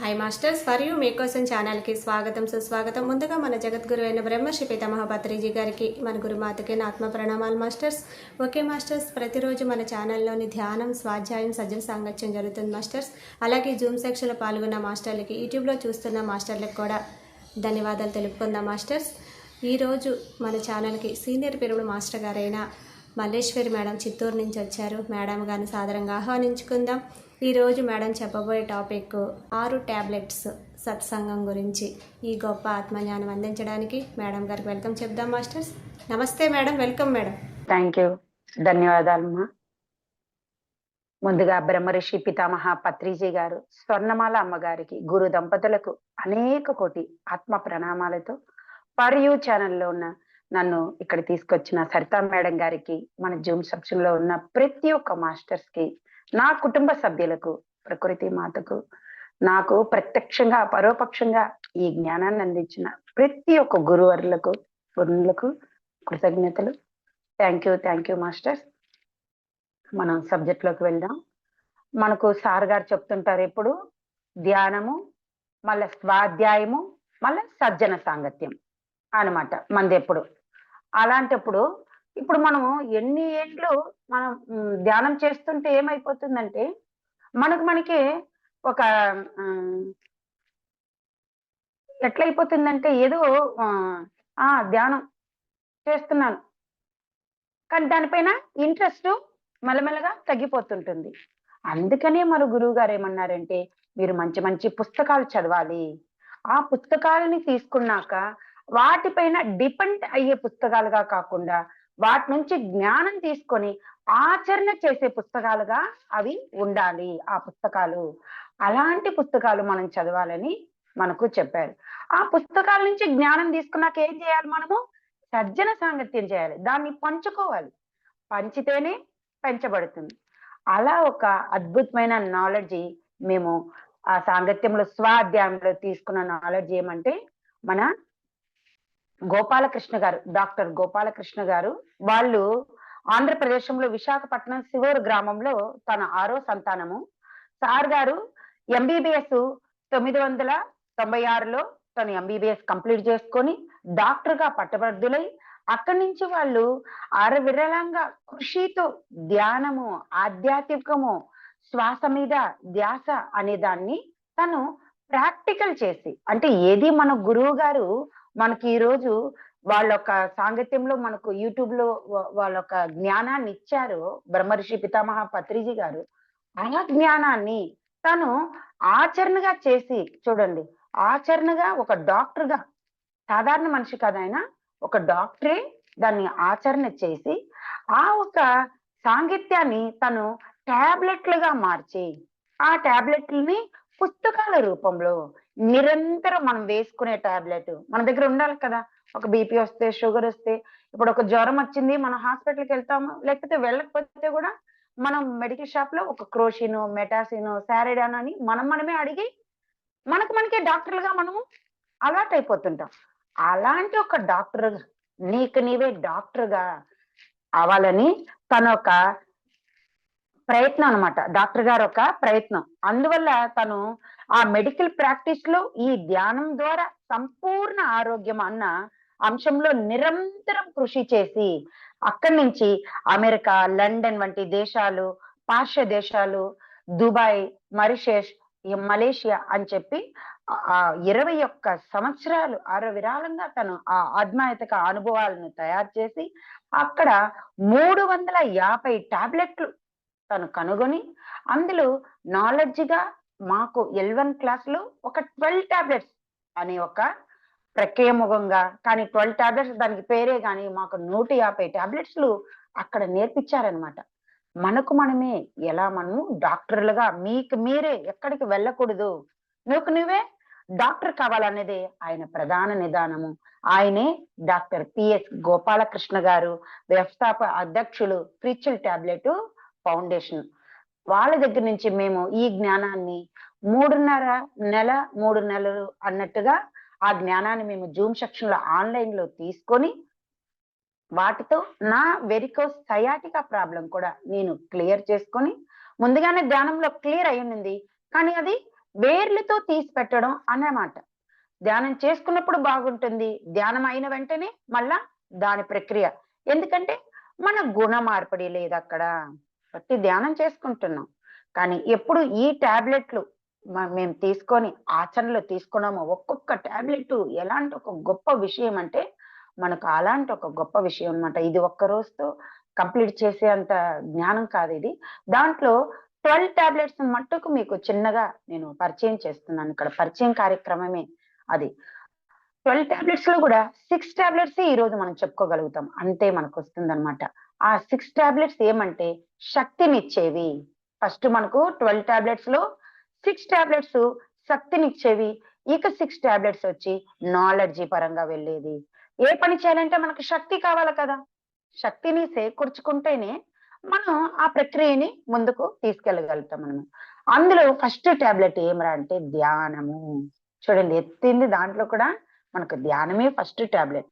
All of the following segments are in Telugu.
హాయ్ మాస్టర్స్, ఫర్ యూ మీకోసం ఛానల్కి స్వాగతం సుస్వాగతం. ముందుగా మన జగద్గురు అయిన బ్రహ్మర్షి పితామహ పత్రిజీ గారికి, మన గురుమాతకి నా ఆత్మ ప్రణామాలు మాస్టర్స్. ఓకే మాస్టర్స్, ప్రతిరోజు మన ఛానల్లోని ధ్యానం, స్వాధ్యాయం, సజ్జన సాంగత్యం జరుగుతుంది మాస్టర్స్. అలాగే జూమ్ సెక్షన్లో పాల్గొన్న మాస్టర్లకి, యూట్యూబ్లో చూస్తున్న మాస్టర్లకు కూడా ధన్యవాదాలు తెలుపుకుందాం మాస్టర్స్. ఈరోజు మన ఛానల్కి సీనియర్ పిరమిడ్ మాస్టర్ గారైన మల్లేశ్వరి మేడం చిత్తూరు నుంచి వచ్చారు. మేడం గారిని సాదరంగా ఆహ్వానించుకుందాం. ఈరోజు మేడం చెప్పబోయే టాపిక్ 6 ట్యాబ్లెట్స్ సత్సంగం గురించి. ఈ గొప్ప ఆత్మజ్ఞానం అందించడానికి మేడం గారికి వెల్కమ్ చెప్దాం మాస్టర్స్. నమస్తే madam, welcome madam. Thank you, ధన్యవాదాలమ్మా. ముందుగా బ్రహ్మర్షి పితామహ పత్రిజీ గారు, స్వర్ణమాల అమ్మగారికి, గురు దంపతులకు అనేక కోటి ఆత్మ ప్రణామాలతో ఫర్ యూ ఛానల్లో ఉన్న నన్ను ఇక్కడ తీసుకొచ్చిన సరితా మేడం గారికి, మన జూమ్ సెక్షన్ లో ఉన్న ప్రతి ఒక్క మాస్టర్స్ కి, నా కుటుంబ సభ్యులకు, ప్రకృతి మాతకు, నాకు ప్రత్యక్షంగా పరోపక్షంగా ఈ జ్ఞానాన్ని అందించిన ప్రతి ఒక్క గురువర్లకు, గురువులకు కృతజ్ఞతలు. Thank you masters. మనం సబ్జెక్ట్ లోకి వెళ్దాం. మనకు సార్ గారు చెప్తుంటారు ఎప్పుడు ధ్యానము, మళ్ళీ స్వాధ్యాయము, మళ్ళీ సజ్జన సాంగత్యం అనమాట మనది ఎప్పుడు. అలాంటప్పుడు ఇప్పుడు మనము ఎన్ని ఏండ్లు మనం ధ్యానం చేస్తుంటే ఏమైపోతుందంటే మనకి ఒక ఎట్లయిపోతుందంటే ఏదో ధ్యానం చేస్తున్నాను కానీ దానిపైన ఇంట్రెస్ట్ మెల్లమెల్లగా తగ్గిపోతుంటుంది. అందుకనే మన గురువు గారు ఏమన్నారంటే, మీరు మంచి మంచి పుస్తకాలు చదవాలి. ఆ పుస్తకాలని తీసుకున్నాక వాటిపైన డిపెండ్ అయ్యే పుస్తకాలుగా కాకుండా వాటి నుంచి జ్ఞానం తీసుకొని ఆచరణ చేసే పుస్తకాలుగా అవి ఉండాలి ఆ పుస్తకాలు. అలాంటి పుస్తకాలు మనం చదవాలని మనకు చెప్పారు. ఆ పుస్తకాల నుంచి జ్ఞానం తీసుకున్నాక ఏం చేయాలి? మనము సజ్జన సాంగత్యం చేయాలి, దాన్ని పంచుకోవాలి. పంచితేనే పెంచబడుతుంది. అలా ఒక అద్భుతమైన నాలెడ్జి మేము ఆ సాంగత్యంలో, స్వాధ్యాయంలో తీసుకున్న నాలెడ్జ్ ఏమంటే, మన గోపాలకృష్ణ గారు, డాక్టర్ గోపాలకృష్ణ గారు, వాళ్ళు ఆంధ్రప్రదేశంలో విశాఖపట్నం శివూరు గ్రామంలో తన 6వ సంతానము. సార్ గారు ఎంబీబీఎస్ 996లో తను ఎంబీబీఎస్ కంప్లీట్ చేసుకొని డాక్టర్ గా పట్టభద్రులై, అక్కడి నుంచి వాళ్ళు అరవిరలంగా కృషితో ధ్యానము, ఆధ్యాత్మికము, శ్వాస మీద ధ్యాస అనే దాన్ని తను ప్రాక్టికల్ చేసి, అంటే ఏది మన గురువు గారు మనకి ఈ రోజు వాళ్ళొక సాంగత్యంలో మనకు యూట్యూబ్ లో వాళ్ళొక జ్ఞానాన్ని ఇచ్చారు బ్రహ్మర్షి పితామహ పత్రిజీ గారు. ఆ జ్ఞానాన్ని తను ఆచరణగా చేసి చూడండి. ఆచరణగా ఒక డాక్టర్ గా, సాధారణ మనిషి కాదు ఆయన, ఒక డాక్టరే దాన్ని ఆచరణ చేసి ఆ ఒక సాంగత్యాన్ని తను టాబ్లెట్లుగా మార్చి, ఆ టాబ్లెట్లని పుస్తకాల రూపంలో నిరంతరం మనం వేసుకునే టాబ్లెట్ మన దగ్గర ఉండాలి కదా. ఒక బీపీ వస్తే, షుగర్ వస్తే, ఇప్పుడు ఒక జ్వరం వచ్చింది, మనం హాస్పిటల్కి వెళ్తాము. లేకపోతే వెళ్ళకపోతే కూడా మనం మెడికల్ షాప్ లో ఒక క్రోషినో, మెటాసినో, సారిడాన్ అని మనమే అడిగి మనకే డాక్టర్లుగా మనము అలవాటు అయిపోతుంటాం. అలాంటి ఒక డాక్టర్, నీకు నీవే డాక్టర్గా అవ్వాలని తన ఒక ప్రయత్నం అనమాట. డాక్టర్ గారు ఒక ప్రయత్నం. అందువల్ల తను ఆ మెడికల్ ప్రాక్టీస్ లో ఈ ధ్యానం ద్వారా సంపూర్ణ ఆరోగ్యం అన్న అంశంలో నిరంతరం కృషి చేసి, అక్కడి నుంచి అమెరికా, లండన్ వంటి దేశాలు, పాశ్చాత్య దేశాలు, దుబాయ్, మారిషస్, మలేషియా అని చెప్పి 21 సంవత్సరాలు అరవిరాలంగా తను ఆ ఆధ్యాత్మిక అనుభవాలను తయారు చేసి అక్కడ 350 టాబ్లెట్లు తను కనుగొని, అందులో నాలెడ్జ్గా మాకు L1 క్లాస్ లో ఒక 12 టాబ్లెట్స్ అనే ఒక ప్రక్రియముఖంగా, కానీ 12 టాబ్లెట్స్ దానికి పేరే కానీ మాకు 150 టాబ్లెట్స్లు అక్కడ నేర్పించారనమాట. మనమే ఎలా మనము డాక్టర్లుగా, మీకు మీరే ఎక్కడికి వెళ్ళకూడదు, నువ్వే డాక్టర్ కావాలనేదే ఆయన ప్రధాన నిదానము. ఆయనే డాక్టర్ పిఎస్ గోపాలకృష్ణ గారు, వ్యవస్థాపక అధ్యక్షులు, స్పిరిచువల్ టాబ్లెట్ ఫౌండేషన్. వాళ్ళ దగ్గర నుంచి మేము ఈ జ్ఞానాన్ని 3 నెలలు అన్నట్టుగా ఆ జ్ఞానాన్ని మేము జూమ్ సెక్షన్ లో ఆన్లైన్ లో తీసుకొని, వాటితో నా వెరికోస్ సయాటికా ప్రాబ్లం కూడా నేను క్లియర్ చేసుకొని, ముందుగానే ధ్యానంలో క్లియర్ అయ్యింది కానీ అది వేర్లతో తీసి పెట్టడం అన్నమాట. ధ్యానం చేసుకున్నప్పుడు బాగుంటుంది. ధ్యానం అయిన వెంటనే మళ్ళా దాని ప్రక్రియ. ఎందుకంటే మన గుణ మార్పిడి లేదక్కడ. బట్టి ధ్యానం చేసుకుంటున్నాం. కానీ ఎప్పుడు ఈ టాబ్లెట్లు మేము తీసుకొని ఆచరణలో తీసుకున్నామో, ఒక్కొక్క టాబ్లెట్ ఎలాంటి ఒక గొప్ప విషయం అంటే, మనకు అలాంటి ఒక గొప్ప విషయం అన్నమాట. ఇది ఒక్క రోజుతో కంప్లీట్ చేసేంత జ్ఞానం కాదిది. దాంట్లో 12 టాబ్లెట్స్ మట్టుకు మీకు చిన్నగా నేను పరిచయం చేస్తున్నాను. ఇక్కడ పరిచయం కార్యక్రమమే అది. 12 టాబ్లెట్స్ లో కూడా 6 టాబ్లెట్స్ ఈరోజు మనం చెప్పుకోగలుగుతాం. అంతే మనకొస్తుందన్నమాట. ఆ 6 టాబ్లెట్స్ ఏమంటే శక్తినిచ్చేవి. ఫస్ట్ మనకు 12 టాబ్లెట్స్ లో 6 టాబ్లెట్స్ శక్తినిచ్చేవి. ఇక 6 టాబ్లెట్స్ వచ్చి నాలెడ్జి పరంగా వెళ్ళేది. ఏ పని చేయాలంటే మనకు శక్తి కావాలి కదా! శక్తిని సేకూర్చుకుంటేనే మనం ఆ ప్రక్రియని ముందుకు తీసుకెళ్ళగలుగుతాం మనం. అందులో ఫస్ట్ టాబ్లెట్ ఏమిరా అంటే ధ్యానము. చూడండి ఎత్తింది దాంట్లో కూడా మనకు ధ్యానమే ఫస్ట్ టాబ్లెట్.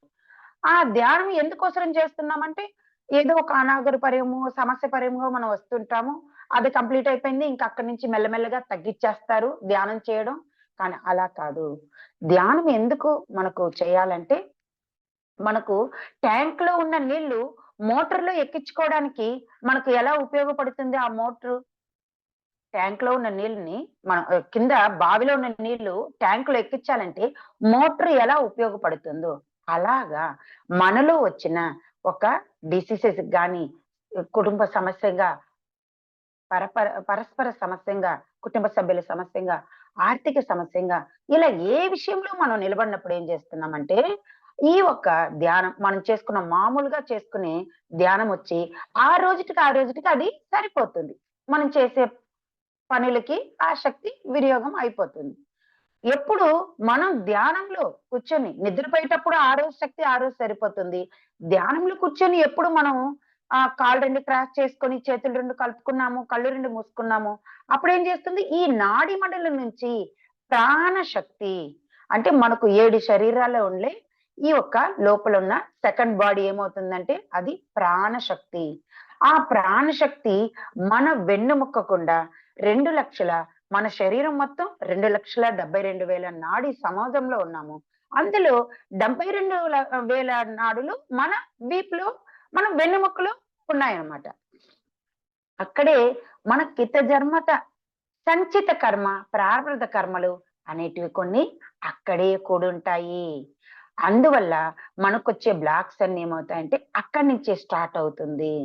ఆ ధ్యానం ఎందుకోసరం చేస్తున్నామంటే, ఏదో ఒక అనాగరిపర్యమో, సమస్య పర్యమో మనం వస్తుంటాము. అది కంప్లీట్ అయిపోయింది. ఇంక అక్కడి నుంచి మెల్లమెల్లగా తగ్గిచ్చేస్తారు ధ్యానం చేయడం. కానీ అలా కాదు. ధ్యానం ఎందుకు మనకు చేయాలంటే, మనకు ట్యాంక్‌లో ఉన్న నీళ్లు మోటార్‌లో ఎక్కించుకోవడానికి మనకు ఎలా ఉపయోగపడుతుంది ఆ మోటరు? ట్యాంక్‌లో ఉన్న నీళ్ళని మనం కింద బావిలో ఉన్న నీళ్లు ట్యాంక్‌లో ఎక్కించాలంటే మోటార్ ఎలా ఉపయోగపడుతుందో, అలాగా మనలో వచ్చిన ఒక డిసీజెస్ గాని, కుటుంబ సమస్యగా, పరస్పర సమస్యంగా, కుటుంబ సభ్యుల సమస్యంగా, ఆర్థిక సమస్యంగా ఇలా ఏ విషయంలో మనం నిలబడినప్పుడు ఏం చేస్తున్నామంటే, ఈ ఒక్క ధ్యానం మనం చేసుకున్న మామూలుగా చేసుకునే ధ్యానం వచ్చి ఆ రోజుటికి అది సరిపోతుంది. మనం చేసే పనులకి ఆ శక్తి వినియోగం అయిపోతుంది. ఎప్పుడు మనం ధ్యానంలో కూర్చొని నిద్రపోయేటప్పుడు ఆ రోజు శక్తి ఆ రోజు సరిపోతుంది. ధ్యానంలో కూర్చొని ఎప్పుడు మనం కాళ్ళు 2 క్రాస్ చేసుకొని, చేతులు 2 కలుపుకున్నాము, కళ్ళు 2 మూసుకున్నాము. అప్పుడేం చేస్తుంది? ఈ నాడి మండలం నుంచి ప్రాణ శక్తి అంటే మనకు 7 శరీరాల్లో ఉండే ఈ ఒక్క లోపల ఉన్న సెకండ్ బాడీ ఏమవుతుందంటే అది ప్రాణశక్తి. ఆ ప్రాణశక్తి మన వెన్నెముక్క గుండా 2,00,000 మన శరీరం మొత్తం 2,72,000 నాడీ సమాజంలో ఉన్నాము. అందులో 72,000 నాడులు మన వీపులో, మన వెన్నెముకలో ఉన్నాయన్నమాట. అక్కడే మన కిత జన్మత సంచిత కర్మ, ప్రారబ్ధ కర్మలు అనేటివి కొన్ని అక్కడే కూడుంటాయి. అందువల్ల మనకొచ్చే బ్లాక్స్ అన్నీ ఏమవుతాయంటే అక్కడి నుంచే స్టార్ట్ అవుతుంది.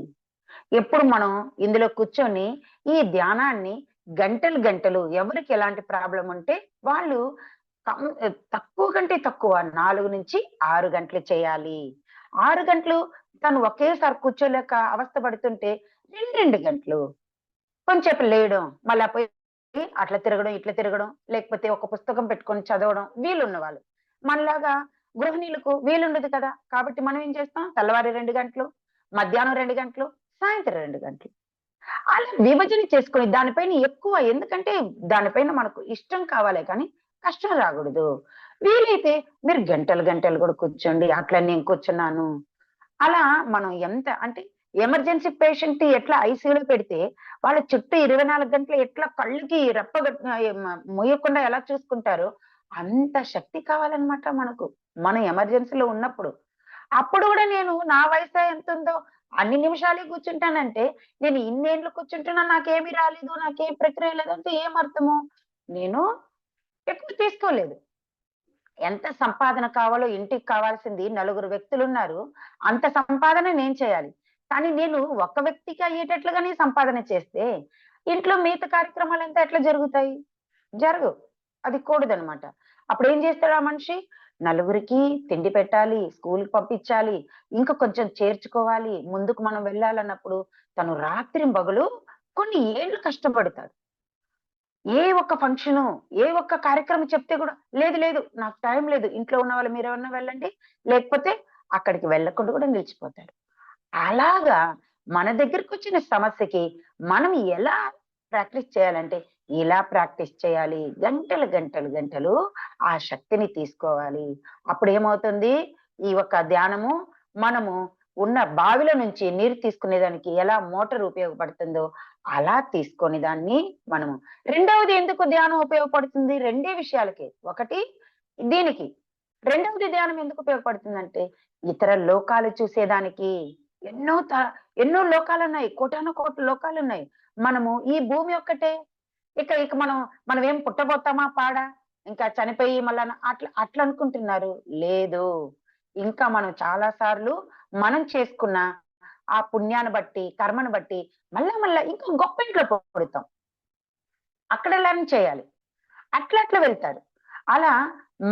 ఎప్పుడు మనం ఇందులో కూర్చొని ఈ ధ్యానాన్ని గంటలు గంటలు ఎవరికి ఎలాంటి ప్రాబ్లం ఉంటే వాళ్ళు తక్కువ కంటే తక్కువ 4-6 గంటలు చేయాలి. 6 గంటలు తను ఒకేసారి కూర్చోలేక అవస్థ పడుతుంటే 2 గంటలు కొంచెంసేపు లేయడం, మళ్ళా పోయి అట్లా తిరగడం, ఇట్లా తిరగడం, లేకపోతే ఒక పుస్తకం పెట్టుకొని చదవడం వీలున్న వాళ్ళు. మనలాగా గృహిణీలకు వీలుండదు కదా! కాబట్టి మనం ఏం చేస్తాం తెల్లవారి 2 గంటలు, మధ్యాహ్నం 2 గంటలు, సాయంత్రం 2 గంటలు. అలా విభజన చేసుకొని దానిపైన ఎక్కువ ఎందుకంటే దానిపైన మనకు ఇష్టం కావాలే కానీ కష్టం రాకూడదు. వీలైతే మీరు గంటలు గంటలు కూడా కూర్చోండి. అట్లా నేను కూర్చున్నాను. అలా మనం ఎంత అంటే ఎమర్జెన్సీ పేషెంట్ ఎట్లా ఐసీయూలో పెడితే వాళ్ళ చుట్టూ 24 గంటలు ఎట్లా కళ్ళకి మూయకుండా ఎలా చూసుకుంటారో అంత శక్తి కావాలన్నమాట మనకు. మనం ఎమర్జెన్సీలో ఉన్నప్పుడు. అప్పుడు కూడా నేను నా వయసు ఎంతుందో అన్ని నిమిషాలే కూర్చుంటానంటే, నేను ఇన్నేండ్లు కూర్చుంటున్నా నాకేమి రాలేదు, నాకేం ప్రక్రియ లేదంటే ఏం అర్థము? నేను ఎక్కువ తీసుకోలేదు. ఎంత సంపాదన కావాలో ఇంటికి కావాల్సింది నలుగురు వ్యక్తులున్నారు. అంత సంపాదన నేను చేయాలి. కానీ నేను ఒక్క వ్యక్తికి అయ్యేటట్లుగానే సంపాదన చేస్తే, ఇంట్లో మిగతా కార్యక్రమాలంతా ఎట్లా జరుగుతాయి? జరగవు. అది కూడదనమాట. అప్పుడేం చేస్తాడు ఆ మనిషి? నలుగురికి తిండి పెట్టాలి, స్కూలుకి పంపించాలి, ఇంకా కొంచెం చేర్చుకోవాలి, ముందుకు మనం వెళ్ళాలన్నప్పుడు తను రాత్రింబగలు కొన్ని ఏళ్ళు కష్టపడతాడు. ఏ ఒక్క ఫంక్షను, ఏ ఒక్క కార్యక్రమం చెప్తే గూడా, లేదు లేదు నాకు టైం లేదు. ఇంట్లో ఉన్న వాళ్ళు మీరెవరన్నా వెళ్ళండి. లేకపోతే అక్కడికి వెళ్ళకుండా కూడా నిలిచిపోతాడు. అలాగా మన దగ్గరకొచ్చిన సమస్యకి మనం ఎలా ప్రాక్టీస్ చేయాలంటే, ఇలా ప్రాక్టీస్ చేయాలి. గంటలు, గంటలు, గంటలు ఆ శక్తిని తీసుకోవాలి. అప్పుడేమవుతుంది? ఈ యొక్క ధ్యానము మనము ఉన్న బావిలో నుంచి నీరు తీసుకునేదానికి ఎలా మోటార్ ఉపయోగపడుతుందో, అలా తీసుకొని దాన్ని మనము రెండవది ఎందుకు ధ్యానం ఉపయోగపడుతుంది? రెండే విషయాలకి. ఒకటి దీనికి. రెండవది ధ్యానం ఎందుకు ఉపయోగపడుతుందంటే ఇతర లోకాలు చూసేదానికి. ఎన్నో త ఎన్నో లోకాలున్నాయి. కోటాను కోట్ల లోకాలున్నాయి. మనము ఈ భూమి ఒక్కటే. ఇక ఇక మనం ఏం పుట్టబోతామా పాడా? ఇంకా చనిపోయి మళ్ళా అట్లా అనుకుంటున్నారు. లేదు. ఇంకా మనం చాలా సార్లు మనం చేసుకున్న ఆ పుణ్యాన్ని బట్టి, కర్మను బట్టి మళ్ళా ఇంకా గొప్ప ఇంట్లో పుడతాం. అక్కడ లర్న్ చేయాలి. అట్లా వెళ్తారు. అలా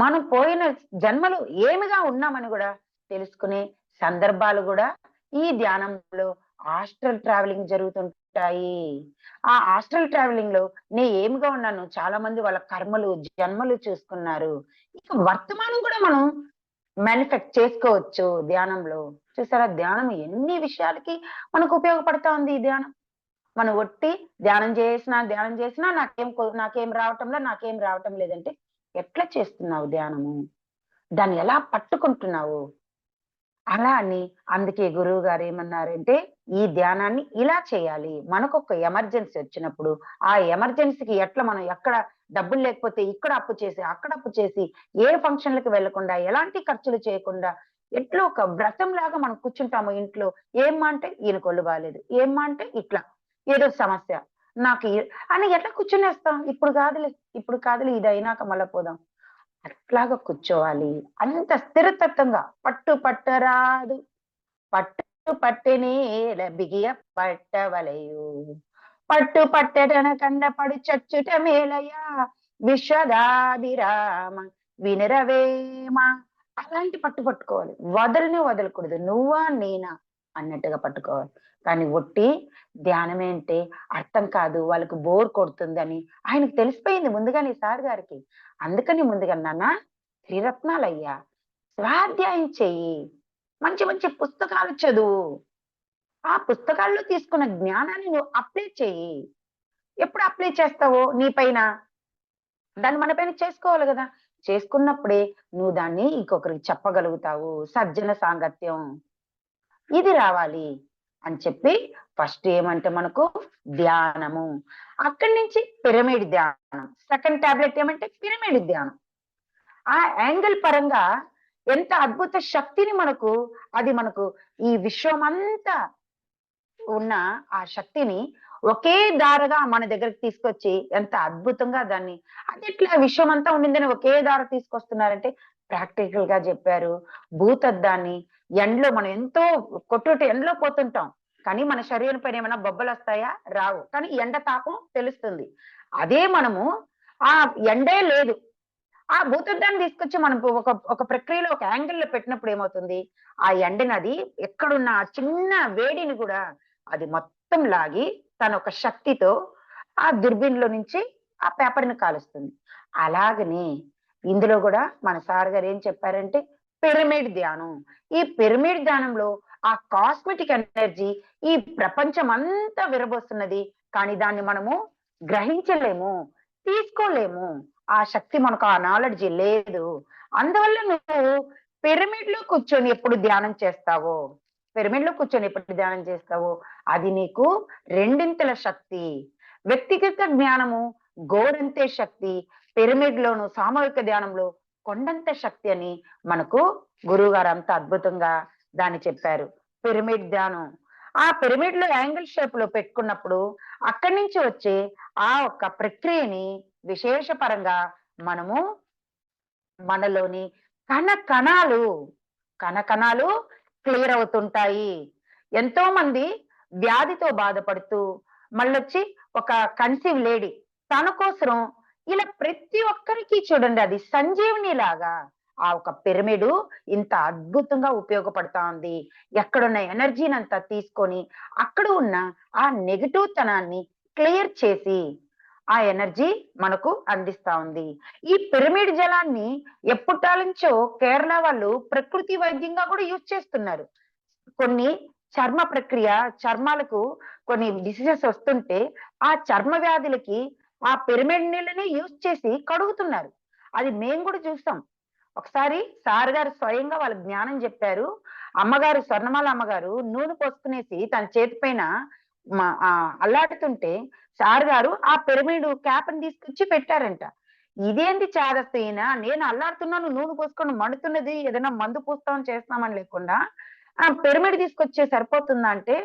మనం పోయిన జన్మలు ఏమిగా ఉన్నామని గూడా తెలుసుకునే సందర్భాలు గూడా ఈ ధ్యానంలో ఆస్ట్రల్ ట్రావెలింగ్ జరుగుతుంటాయి. ఆ ఆస్ట్రల్ ట్రావెలింగ్‌లో ఏమిగా ఉన్నాను చాలా మంది వాళ్ళ కర్మలు, జన్మలు చూసుకున్నారు. ఇక వర్తమానం గూడా మనం మానిఫెక్ట్ చేసుకోవచ్చు ధ్యానంలో. చూసారా? ధ్యానం ఎన్ని విషయాలకి మనకు ఉపయోగపడతా ఉంది ఈ ధ్యానం. మనం ఒట్టి ధ్యానం చేసినా నాకేం రావటం లేదంటే ఎట్లా చేస్తున్నావు ధ్యానము? దాన్ని ఎలా పట్టుకుంటున్నావు? అలా అని అందుకే గురువు గారు ఏమన్నారంటే, ఈ ధ్యానాన్ని ఇలా చేయాలి. మనకొక ఎమర్జెన్సీ వచ్చినప్పుడు, ఆ ఎమర్జెన్సీకి మనం ఎక్కడ డబ్బులు లేకపోతే ఇక్కడ అప్పు చేసి, అక్కడ అప్పు చేసి, ఏ ఫంక్షన్‌లకి వెళ్ళకుండా, ఎలాంటి ఖర్చులు చేయకుండా, ఎట్లో ఒక వ్రతంలాగా మనం కూర్చుంటాము ఇంట్లో. ఏమ్మా అంటే ఈయనకి ఒళ్ళు బాలేదు. ఏమ్మా అంటే ఇట్లా. ఏదో సమస్య. నాకు ఈ అని ఎట్లా కూర్చునేస్తాం? ఇప్పుడు కాదులే ఇదయినాక మళ్ళా పోదాం. అట్లాగా కూర్చోవాలి. అంత స్థిరతత్వంగా పట్టరాదు పట్టు పట్టెనేల బిగియ పట్టవలయు. పట్టు పట్టెదన కండపడు చచ్చుట మేలయ్యా విశ్వదాభిరామ వినరవేమ. అలాంటి పట్టుకోవాలి. వదలకూడదు. నువ్వా నేనా అన్నట్టుగా పట్టుకోవాలి. కానీ ఒట్టి ధ్యానమేంటే అర్థం కాదు. వాళ్ళకి బోర్ కొడుతుందని ఆయనకు తెలిసిపోయింది ముందుగానే సార్ గారికి. అందుకని ముందుగా నాన్న త్రిరత్నాలయ్యా స్వాధ్యాయం చెయ్యి. మంచి మంచి పుస్తకాలు చదువు. ఆ పుస్తకాల్లో తీసుకున్న జ్ఞానాన్ని నువ్వు అప్లై చెయ్యి. ఎప్పుడు అప్లై చేస్తావో నీ పైన దాన్ని మన పైన చేసుకోవాలి గదా! చేసుకున్నప్పుడే నువ్వు దాన్ని ఇంకొకరికి చెప్పగలుగుతావు. సజ్జన సాంగత్యం ఇది రావాలి అని చెప్పి ఫస్ట్ ఏమంటే మనకు ధ్యానము. అక్కడి నుంచి పిరమిడ్ ధ్యానం. సెకండ్ టాబ్లెట్ ఏమంటే పిరమిడ్ ధ్యానం. ఆ యాంగిల్ పరంగా ఎంత అద్భుత శక్తిని మనకు ఈ విశ్వమంతా ఉన్న ఆ శక్తిని ఒకే దారగా మన దగ్గరికి తీసుకొచ్చి ఎంత అద్భుతంగా దాన్ని అదెట్లా విశ్వమంతా ఉండిందని ఒకే దార తీసుకొస్తున్నారంటే ప్రాక్టికల్ గా చెప్పారు. భూతద్దాన్ని ఎండలో మనం ఎంతో ఎండలో పోతుంటాం. కానీ మన శరీరం పైన ఏమైనా బొబ్బలు వస్తాయా? రావు. కానీ ఎండ తాపం తెలుస్తుంది. అదే మనము ఆ ఎండే లేదు. ఆ భూతద్దాన్ని తీసుకొచ్చి మనం ఒక ప్రక్రియలో ఒక యాంగిల్ లో పెట్టినప్పుడు ఏమవుతుంది? ఆ ఎండనది ఎక్కడున్న ఆ చిన్న వేడిని కూడా అది మొత్తం లాగి తన ఒక శక్తితో ఆ దుర్బిన్‌లో నుంచి ఆ పేపర్‌ని కాలుస్తుంది. అలాగనే ఇందులో గూడా మన సార్ గారు ఏం చెప్పారంటే పిరమిడ్ ధ్యానం. ఈ పిరమిడ్ ధ్యానంలో ఆ కాస్మెటిక్ ఎనర్జీ ఈ ప్రపంచమంతా విరబోస్తున్నది. కానీ దాన్ని మనము గ్రహించలేము, తీసుకోలేము. ఆ శక్తి మనకు ఆ నాలెడ్జ్ లేదు. అందువల్ల నువ్వు పిరమిడ్‌లో కూర్చొని ఎప్పుడు ధ్యానం చేస్తావో అది నీకు రెండింతల శక్తి. వ్యక్తిగత జ్ఞానము గోరంతే శక్తి. పిరమిడ్‌లోను సామూహిక ధ్యానంలో కొండంత శక్తి అని మనకు గురువుగారు అంత అద్భుతంగా దాన్ని చెప్పారు. పిరమిడ్ ధ్యానం. ఆ పిరమిడ్‌లో యాంగిల్ షేప్‌లో పెట్టుకున్నప్పుడు అక్కడి నుంచి వచ్చే ఆ ఒక్క ప్రక్రియని విశేషపరంగా మనము మనలోని కణకణాలు కణకణాలు క్లియర్ అవుతుంటాయి. ఎంతో మంది వ్యాధితో బాధపడుతూ మళ్ళొచ్చి ఒక కన్సీవ్ లేడీ తన కోసం ఇలా ప్రతి ఒక్కరికి చూడండి అది సంజీవని లాగా ఆ ఒక పిరమిడ్ ఇంత అద్భుతంగా ఉపయోగపడతా ఉంది. ఎక్కడున్న ఎనర్జీని అంతా తీసుకొని అక్కడ ఉన్న ఆ నెగటివ్ తనాన్ని క్లియర్ చేసి ఆ ఎనర్జీ మనకు అందిస్తా ఉంది. ఈ పిరమిడ్ జలాన్ని ఎప్పటానుంచో కేరళ వాళ్ళు ప్రకృతి వైద్యంగా కూడా యూజ్ చేస్తున్నారు. కొన్ని చర్మ ప్రక్రియ చర్మాలకు కొన్ని డిసీజెస్ వస్తుంటే ఆ చర్మ వ్యాధులకి ఆ పిరమిడ్ నీళ్ళని యూజ్ చేసి కడుగుతున్నారు. అది మేము కూడా చూసాం. ఒకసారి సార్ గారు స్వయంగా వాళ్ళ జ్ఞానం చెప్పారు. స్వర్ణమాల అమ్మగారు నూనె పోసుకునేసి తన చేతి పైన అల్లాడుతుంటే సార్ గారు ఆ పిరమిడ్ క్యాప్ ని తీసుకొచ్చి పెట్టారంట. ఇదేంటి చాదస్తు ఈయన, నేను అల్లాడుతున్నాను, నూనె పోసుకొని మండుతున్నది, ఏదైనా మందు పూస్తామని చేస్తామని లేకుండా ఆ పిరమిడ్ తీసుకొచ్చే సరిపోతుందా అంటే,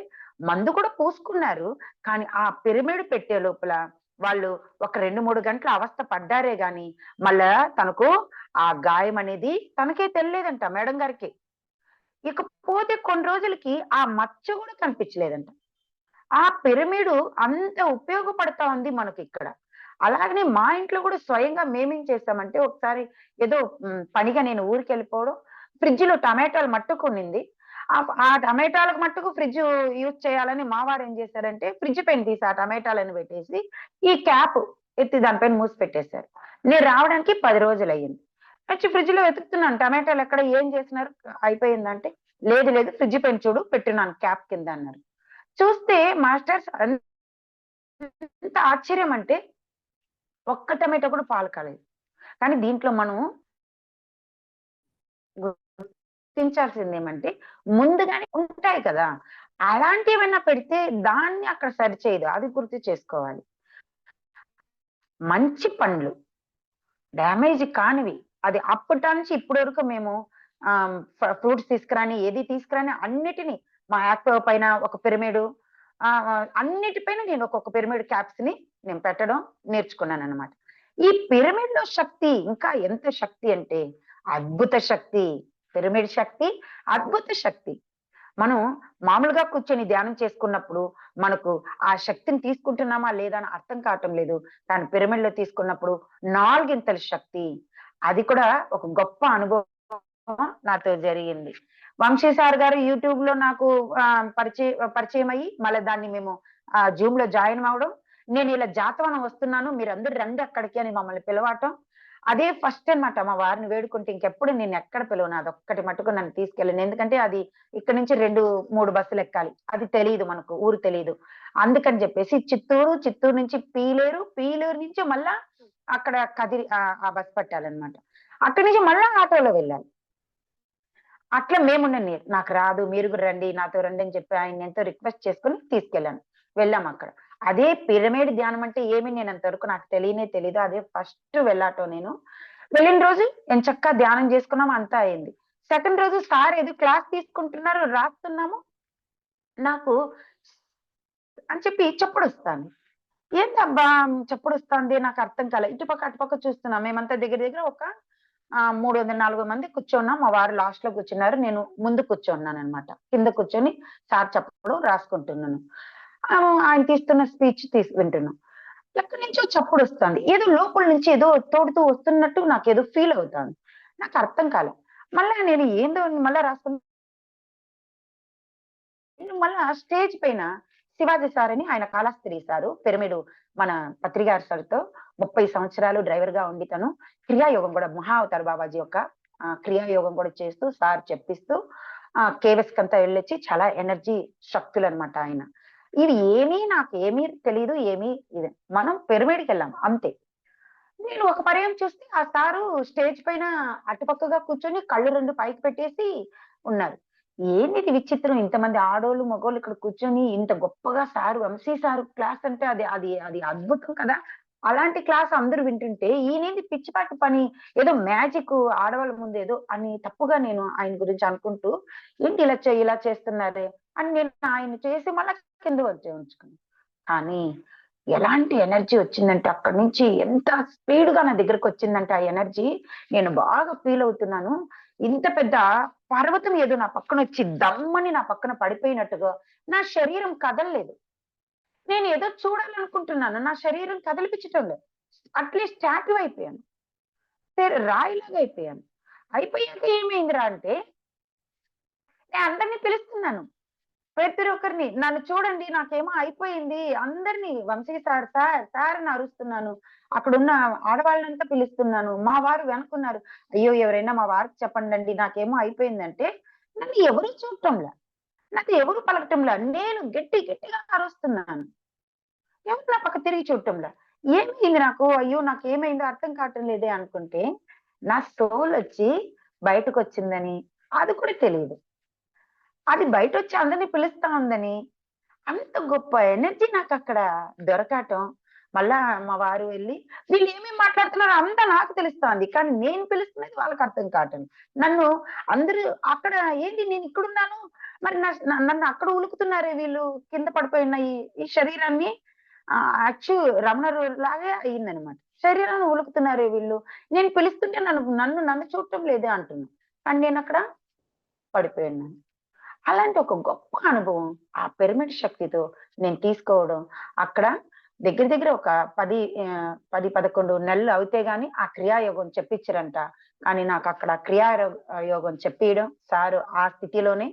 మందు కూడా పూసుకున్నారు. కానీ ఆ పిరమిడ్ పెట్టే లోపల వాళ్ళు ఒక 2, 3 గంటల అవస్థ పడ్డారే గాని మళ్ళా తనకు ఆ గాయం అనేది తనకే తెలియలేదంట మేడం గారికి. ఇకపోతే కొన్ని రోజులకి ఆ మచ్చ కూడా కనిపించలేదంట. ఆ పిరమిడు అంత ఉపయోగపడతా ఉంది మనకిక్కడ. అలాగనే మా ఇంట్లో కూడా స్వయంగా మేమేం చేసామంటే, ఒకసారి ఏదో పనిగా నేను ఊరికెళ్ళిపోవడం, ఫ్రిడ్జ్‌లో టమాటాలు మట్టుకు ఉండింది. ఆ టమాటాలకు మట్టుకు ఫ్రిడ్జ్ యూజ్ చేయాలని మా వారు ఏం చేశారంటే, ఫ్రిడ్జ్ పైన తీసి ఆ టమాటాలను పెట్టేసి, ఈ క్యాప్ ఎత్తి దానిపైన మూసి పెట్టేశారు. నేను రావడానికి 10 రోజులయ్యింది. వచ్చి ఫ్రిడ్జ్‌లో వెతుకుతున్నాను టమాటాలు ఎక్కడ, ఏం చేసినారు? అయిపోయిందంటే, లేదు లేదు ఫ్రిడ్జ్ పైన చూడు పెట్టున్నాను క్యాప్ కింద అన్నారు. చూస్తే మాస్టర్స్ ఎంత ఆశ్చర్యం అంటే, ఒక్క టమాటో కూడా పాలు కాలేదు. కానీ దీంట్లో మనం గుర్తించాల్సిందేమంటే, ముందుగానే ఉంటాయి కదా! అలాంటివేమైనా పెడితే దాన్ని అక్కడ సరిచేయదు. అది గుర్తు చేసుకోవాలి. మంచి పండ్లు, డ్యామేజ్ కానివి, అది అప్పటానుంచి ఇప్పటి వరకు మేము ఫ్రూట్స్ తీసుకురాని, ఏది తీసుకురాని అన్నిటిని మా యాక్టివా పైన ఒక పిరమిడు, అన్నిటిపైన నేను ఒక్కొక్క పిరమిడ్ క్యాప్స్‌ని నేను పెట్టడం నేర్చుకున్నాననమాట. ఈ పిరమిడ్‌లో శక్తి ఇంకా ఎంత శక్తి అంటే అద్భుత శక్తి. పిరమిడ్ శక్తి, అద్భుత శక్తి. మనం మామూలుగా కూర్చొని ధ్యానం చేసుకున్నప్పుడు మనకు ఆ శక్తిని తీసుకుంటున్నామా లేదా అని అర్థం కావటం లేదు. కానీ పిరమిడ్‌లో తీసుకున్నప్పుడు 4 శక్తి. అది కూడా ఒక గొప్ప అనుభవం నాతో జరిగింది. వంశీ సార్ గారు యూట్యూబ్‌లో నాకు పరిచయం అయ్యి మళ్ళా దాన్ని మేము జూమ్‌లో జాయిన్ అవ్వడం. నేను ఇలా జాతవనం వస్తున్నాను, మీరందరూ రండి అక్కడికి అని మమ్మల్ని పిలవటం. అదే ఫస్ట్ అన్నమాట. మా వారిని వేడుకుంటే ఇంకెప్పుడు నిన్నెక్కడ పిలవను. అదొక్కటి మట్టుకు నన్ను తీసుకెళ్ళను. ఎందుకంటే అది ఇక్కడి నుంచి 2, 3 బస్సులెక్కాలి. అది తెలీదు మనకు. ఊరు తెలీదు. అందుకని జెప్పేసి చిత్తూరు నుంచి పీలేరు, పీలేరు నుంచి మళ్ళా అక్కడ కదిరి ఆ బస్ పట్టాలన్నమాట. అక్కడి నుంచి మళ్ళా ఆటోలో వెళ్ళాలి. అట్లా నాకు రాదు, మీరు కూడా రండి, నాతో రండి అని చెప్పి ఆయన్ని ఎంతో రిక్వెస్ట్ చేసుకొని తీసుకెళ్ళాను. వెళ్ళామక్కడ. అదే పిరమిడ్ ధ్యానం అంటే ఏమి నేనంతవరకు నాకు తెలియనే తెలీదు. అదే ఫస్ట్ వెళ్ళాటం నేను. వెళ్ళిన రోజు ఎంచక్కా ధ్యానం చేసుకున్నాం, అంతా అయింది. సెకండ్ రోజు సార్ ఏదో క్లాస్ తీసుకుంటున్నారు, రాస్తున్నాము. నాకు అని చెప్పి చప్పుడొస్తాంది. ఏంటబ్బా! చప్పుడొస్తాంది నాకు అర్థం కాలే. ఇటుపక్క, అటుపక్క చూస్తున్నాం. మేమంతా దగ్గర దగ్గర ఒక 300, 400 మంది కూర్చున్నాం. మా వారు లాస్ట్‌లో కూర్చున్నారు. నేను ముందు కూర్చున్నాననమాట. కింద కూర్చొని సార్ చెప్పడం రాసుకుంటున్నాను. ఆయన తీస్తున్న స్పీచ్ వింటున్నాం. ఎక్కడి నుంచో చప్పుడొస్తాంది. ఏదో లోపల నుంచి ఏదో తోడుతూ వస్తున్నట్టు నాకేదో ఫీల్ అవుతాంది. నాకు అర్థం కాలే. మళ్ళా నేను ఏందో మళ్ళా రాసుకుని మళ్ళా స్టేజ్ పైన శివాజీ సార్ అని ఆయన కాళహస్తి సారు. పిరమిడు మన పత్రిగారు సార్‌తో 30 సంవత్సరాలు డ్రైవర్‌గా ఉండి తను క్రియాయోగం కూడా మహా అవతార్ బాబాజీ యొక్క క్రియాయోగం కూడా చేస్తూ సార్ చెప్పిస్తూ కేవెస్‌కంతా వెళ్ళొచ్చి చాలా ఎనర్జీ శక్తులన్నమాట ఆయన. ఇవి నాకేమీ తెలీదు. ఇది మనం పిరమిడ్‌కెళ్ళాం అంతే. నేను ఒక పర్యాయం చూస్తే ఆ సారు స్టేజ్ పైన అటుపక్కగా కూర్చొని కళ్ళు 2 పైకి పెట్టేసి ఉన్నారు. ఏందిది విచిత్రం, ఇంతమంది ఆడోళ్ళు, మగోళ్ళు ఇక్కడ కూర్చొని ఇంత గొప్పగా సారు వంశీ సారు క్లాస్ అంటే అది అది అది అద్భుతం కదా! అలాంటి క్లాస్ అందరూ వింటుంటే ఈయనేంది పిచ్చిపాటి పని, ఏదో మ్యాజిక్ ఆడవాళ్ళ ముందు ఏదో అని తప్పుగా నేను ఆయన గురించి అనుకుంటూ, ఏంటి ఇలా చేస్తున్నారే అని నేను ఆయన చేసి మళ్ళా కింద ఉంచుకున్నాను. కానీ ఎలాంటి ఎనర్జీ వచ్చిందంటే అక్కడి నుంచి ఎంత స్పీడ్‌గా నా దగ్గరకొచ్చిందంటే ఆ ఎనర్జీ నేను బాగా ఫీల్ అవుతున్నాను. ఇంత పెద్ద పర్వతం ఏదో నా పక్కనొచ్చి దమ్మని నా పక్కన పడిపోయినట్టుగా నా శరీరం కదలలేదు. నేను ఏదో చూడాలనుకుంటున్నాను. నా శరీరం కదిలిపించటం లేదు. అట్‌లీస్ట్ స్టాట్యూ అయిపోయాను. రాయిలాగా అయిపోయాను. అయిపోయాక ఏమైందిరా అంటే నేను అందరిని పిలుస్తున్నాను. ప్రతి ఒక్కరిని నన్ను చూడండి నాకేమో అయిపోయింది. అందరిని వంశీ సార్, సార్ అని అరుస్తున్నాను. అక్కడున్న ఆడవాళ్ళనంతా పిలుస్తున్నాను. మా వారు వెనకున్నారు. అయ్యో! ఎవరైనా మా వారికి చెప్పండండి నాకేమో అయిపోయిందంటే, నన్ను ఎవరు చూడటంలా. నాతో ఎవరు పలకటంలా. నేను గట్టిగా అరుస్తున్నాను. ఎవరు నా పక్క తిరిగి చూడటంలా. ఏమైంది నాకు? అయ్యో! నాకేమైందో అర్థం కావటం లేదే అనుకుంటే, నా సోలొచ్చి బయటకొచ్చిందని అది కూడా తెలీదు. అది బయటొచ్చి అందరిని పిలుస్తా ఉందని, అంత గొప్ప ఎనర్జీ నాకు అక్కడ దొరకటం. మళ్ళా మా వారు వెళ్ళి వీళ్ళు ఏమేమి మాట్లాడుతున్నారో అంతా నాకు తెలుస్తోంది. కానీ నేను పిలుస్తున్నది వాళ్ళకి అర్థం కావటం. నన్ను అందరూ అక్కడ ఏంటి నేను ఇక్కడున్నాను. మరి నన్ను అక్కడ ఉలుకుతున్నారే వీళ్ళు కింద పడిపోయిన ఈ శరీరాన్ని అచ్చు రమణ లాగే అయిందనమాట. శరీరాన్ని ఉలుకుతున్నారే వీళ్ళు. నేను పిలుస్తుంటే నన్ను చూడటం లేదే అంటున్నా. కానీ నేనక్కడ పడిపోయున్నాను. అలాంటి ఒక గొప్ప అనుభవం ఆ పిరమిడ్ శక్తితో నేను తీసుకోవడం. అక్కడ దగ్గర దగ్గర ఒక 10, 11 నెలలు అవుతే గాని ఆ క్రియాయోగం చెప్పించరంట. కానీ నాకు అక్కడ యోగం చెప్పియడం సారు ఆ స్థితిలోనే.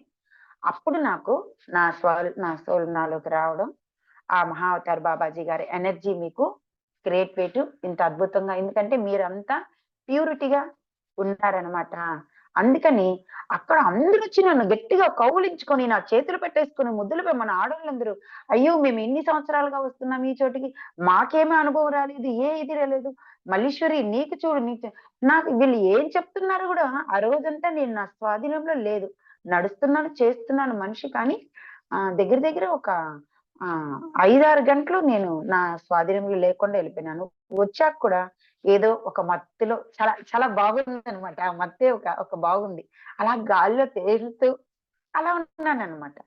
అప్పుడు నాకు నా సోల్ నాలోకి రావడం. ఆ మహావతార్ బాబాజీ గారి ఎనర్జీ మీకు గ్రేట్ వెయిట్ ఇంత అద్భుతంగా, ఎందుకంటే మీరంతా ప్యూరిటీగా ఉన్నారనమాట. అందుకని అక్కడ అందరూ వచ్చి నన్ను గట్టిగా కౌగిలించుకొని నా చేతులు పెట్టేసుకొని ముద్దులు మన ఆడవాళ్ళందరూ, అయ్యో మేము ఎన్ని సంవత్సరాలుగా వస్తున్నాం ఈ చోటికి, మాకేమీ అనుభవం రాలేదు, ఇది రాలేదు, మల్లీశ్వరి నీకు చూడు నాకు వీళ్ళు ఏం చెప్తున్నారు కూడా ఆ రోజంతా నేను నా స్వాధీనంలో లేదు. నడుస్తున్నాను, చేస్తున్నాను మనిషి, కానీ దగ్గర దగ్గర ఒక 5-6 గంటలు నేను నా స్వాధీనంలో లేకుండా వెళ్ళిపోయినాను. వచ్చాక కూడా ఏదో ఒక మత్తులో చాలా చాలా బాగుందనమాట. ఆ మత్తే ఒక బాగుంది. అలా గాల్లో తేలుతూ అలా ఉన్నాననమాట.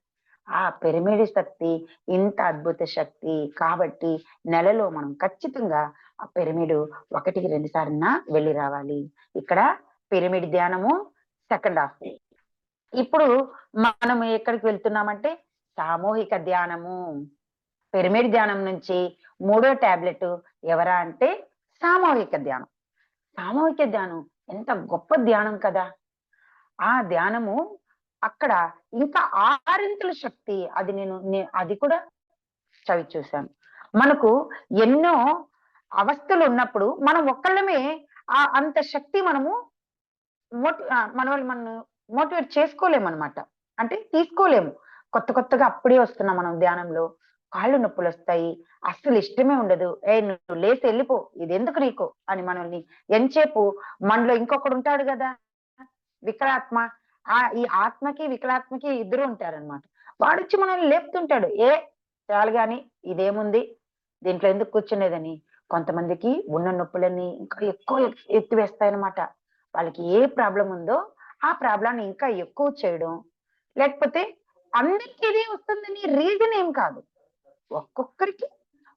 ఆ పిరమిడ్ శక్తి ఇంత అద్భుత శక్తి కాబట్టి నెలలో మనం ఖచ్చితంగా ఆ పిరమిడ్ 1-2 సార్లన్నా వెళ్ళి రావాలి. ఇక్కడ పిరమిడ్ ధ్యానము సెకండ్ హాఫ్. ఇప్పుడు మనం ఎక్కడికి వెళ్తున్నామంటే సామూహిక ధ్యానము. పిరమిడ్ ధ్యానం నుంచి 3వ టాబ్లెట్ ఎవరా అంటే సామూహిక ధ్యానం. సామూహిక ధ్యానం ఎంత గొప్ప ధ్యానం కదా! ఆ ధ్యానము అక్కడ ఇంకా 6 శక్తి. అది అది కూడా చవి చూశాను. మనకు ఎన్నో అవస్థలు ఉన్నప్పుడు మనం ఒక్కళ్ళమే అంత శక్తి మనము మనం మోటివేట్ చేసుకోలేమన్నమాట. అంటే తీసుకోలేము. కొత్తగా అప్పుడే వస్తున్నాం మనం ధ్యానంలో. కాళ్ళు నొప్పులొస్తాయి. అస్సలు ఇష్టమే ఉండదు. నువ్వు లేసి వెళ్ళిపో, ఇదెందుకు నీకు అని మనల్ని ఎంతసేపు మనలో ఇంకొకడు ఉంటాడు కదా వికలాత్మ. ఈ ఆత్మకి వికలాత్మకి ఇద్దరు ఉంటారనమాట. వాడొచ్చి మనల్ని లేపుతుంటాడు. చాలు గాని ఇదేముంది దీంట్లో ఎందుకు కూర్చునేదని. కొంతమందికి ఉన్న నొప్పులన్నీ ఇంకా ఎక్కువ ఎత్తి వేస్తాయన్నమాట. వాళ్ళకి ఏ ప్రాబ్లం ఉందో ఆ ప్రాబ్లాన్ని ఇంకా ఎక్కువ చేయడం. లేకపోతే అందరికీ ఇదే వస్తుందని రీజన్ ఏం కాదు. ఒక్కొక్కరికి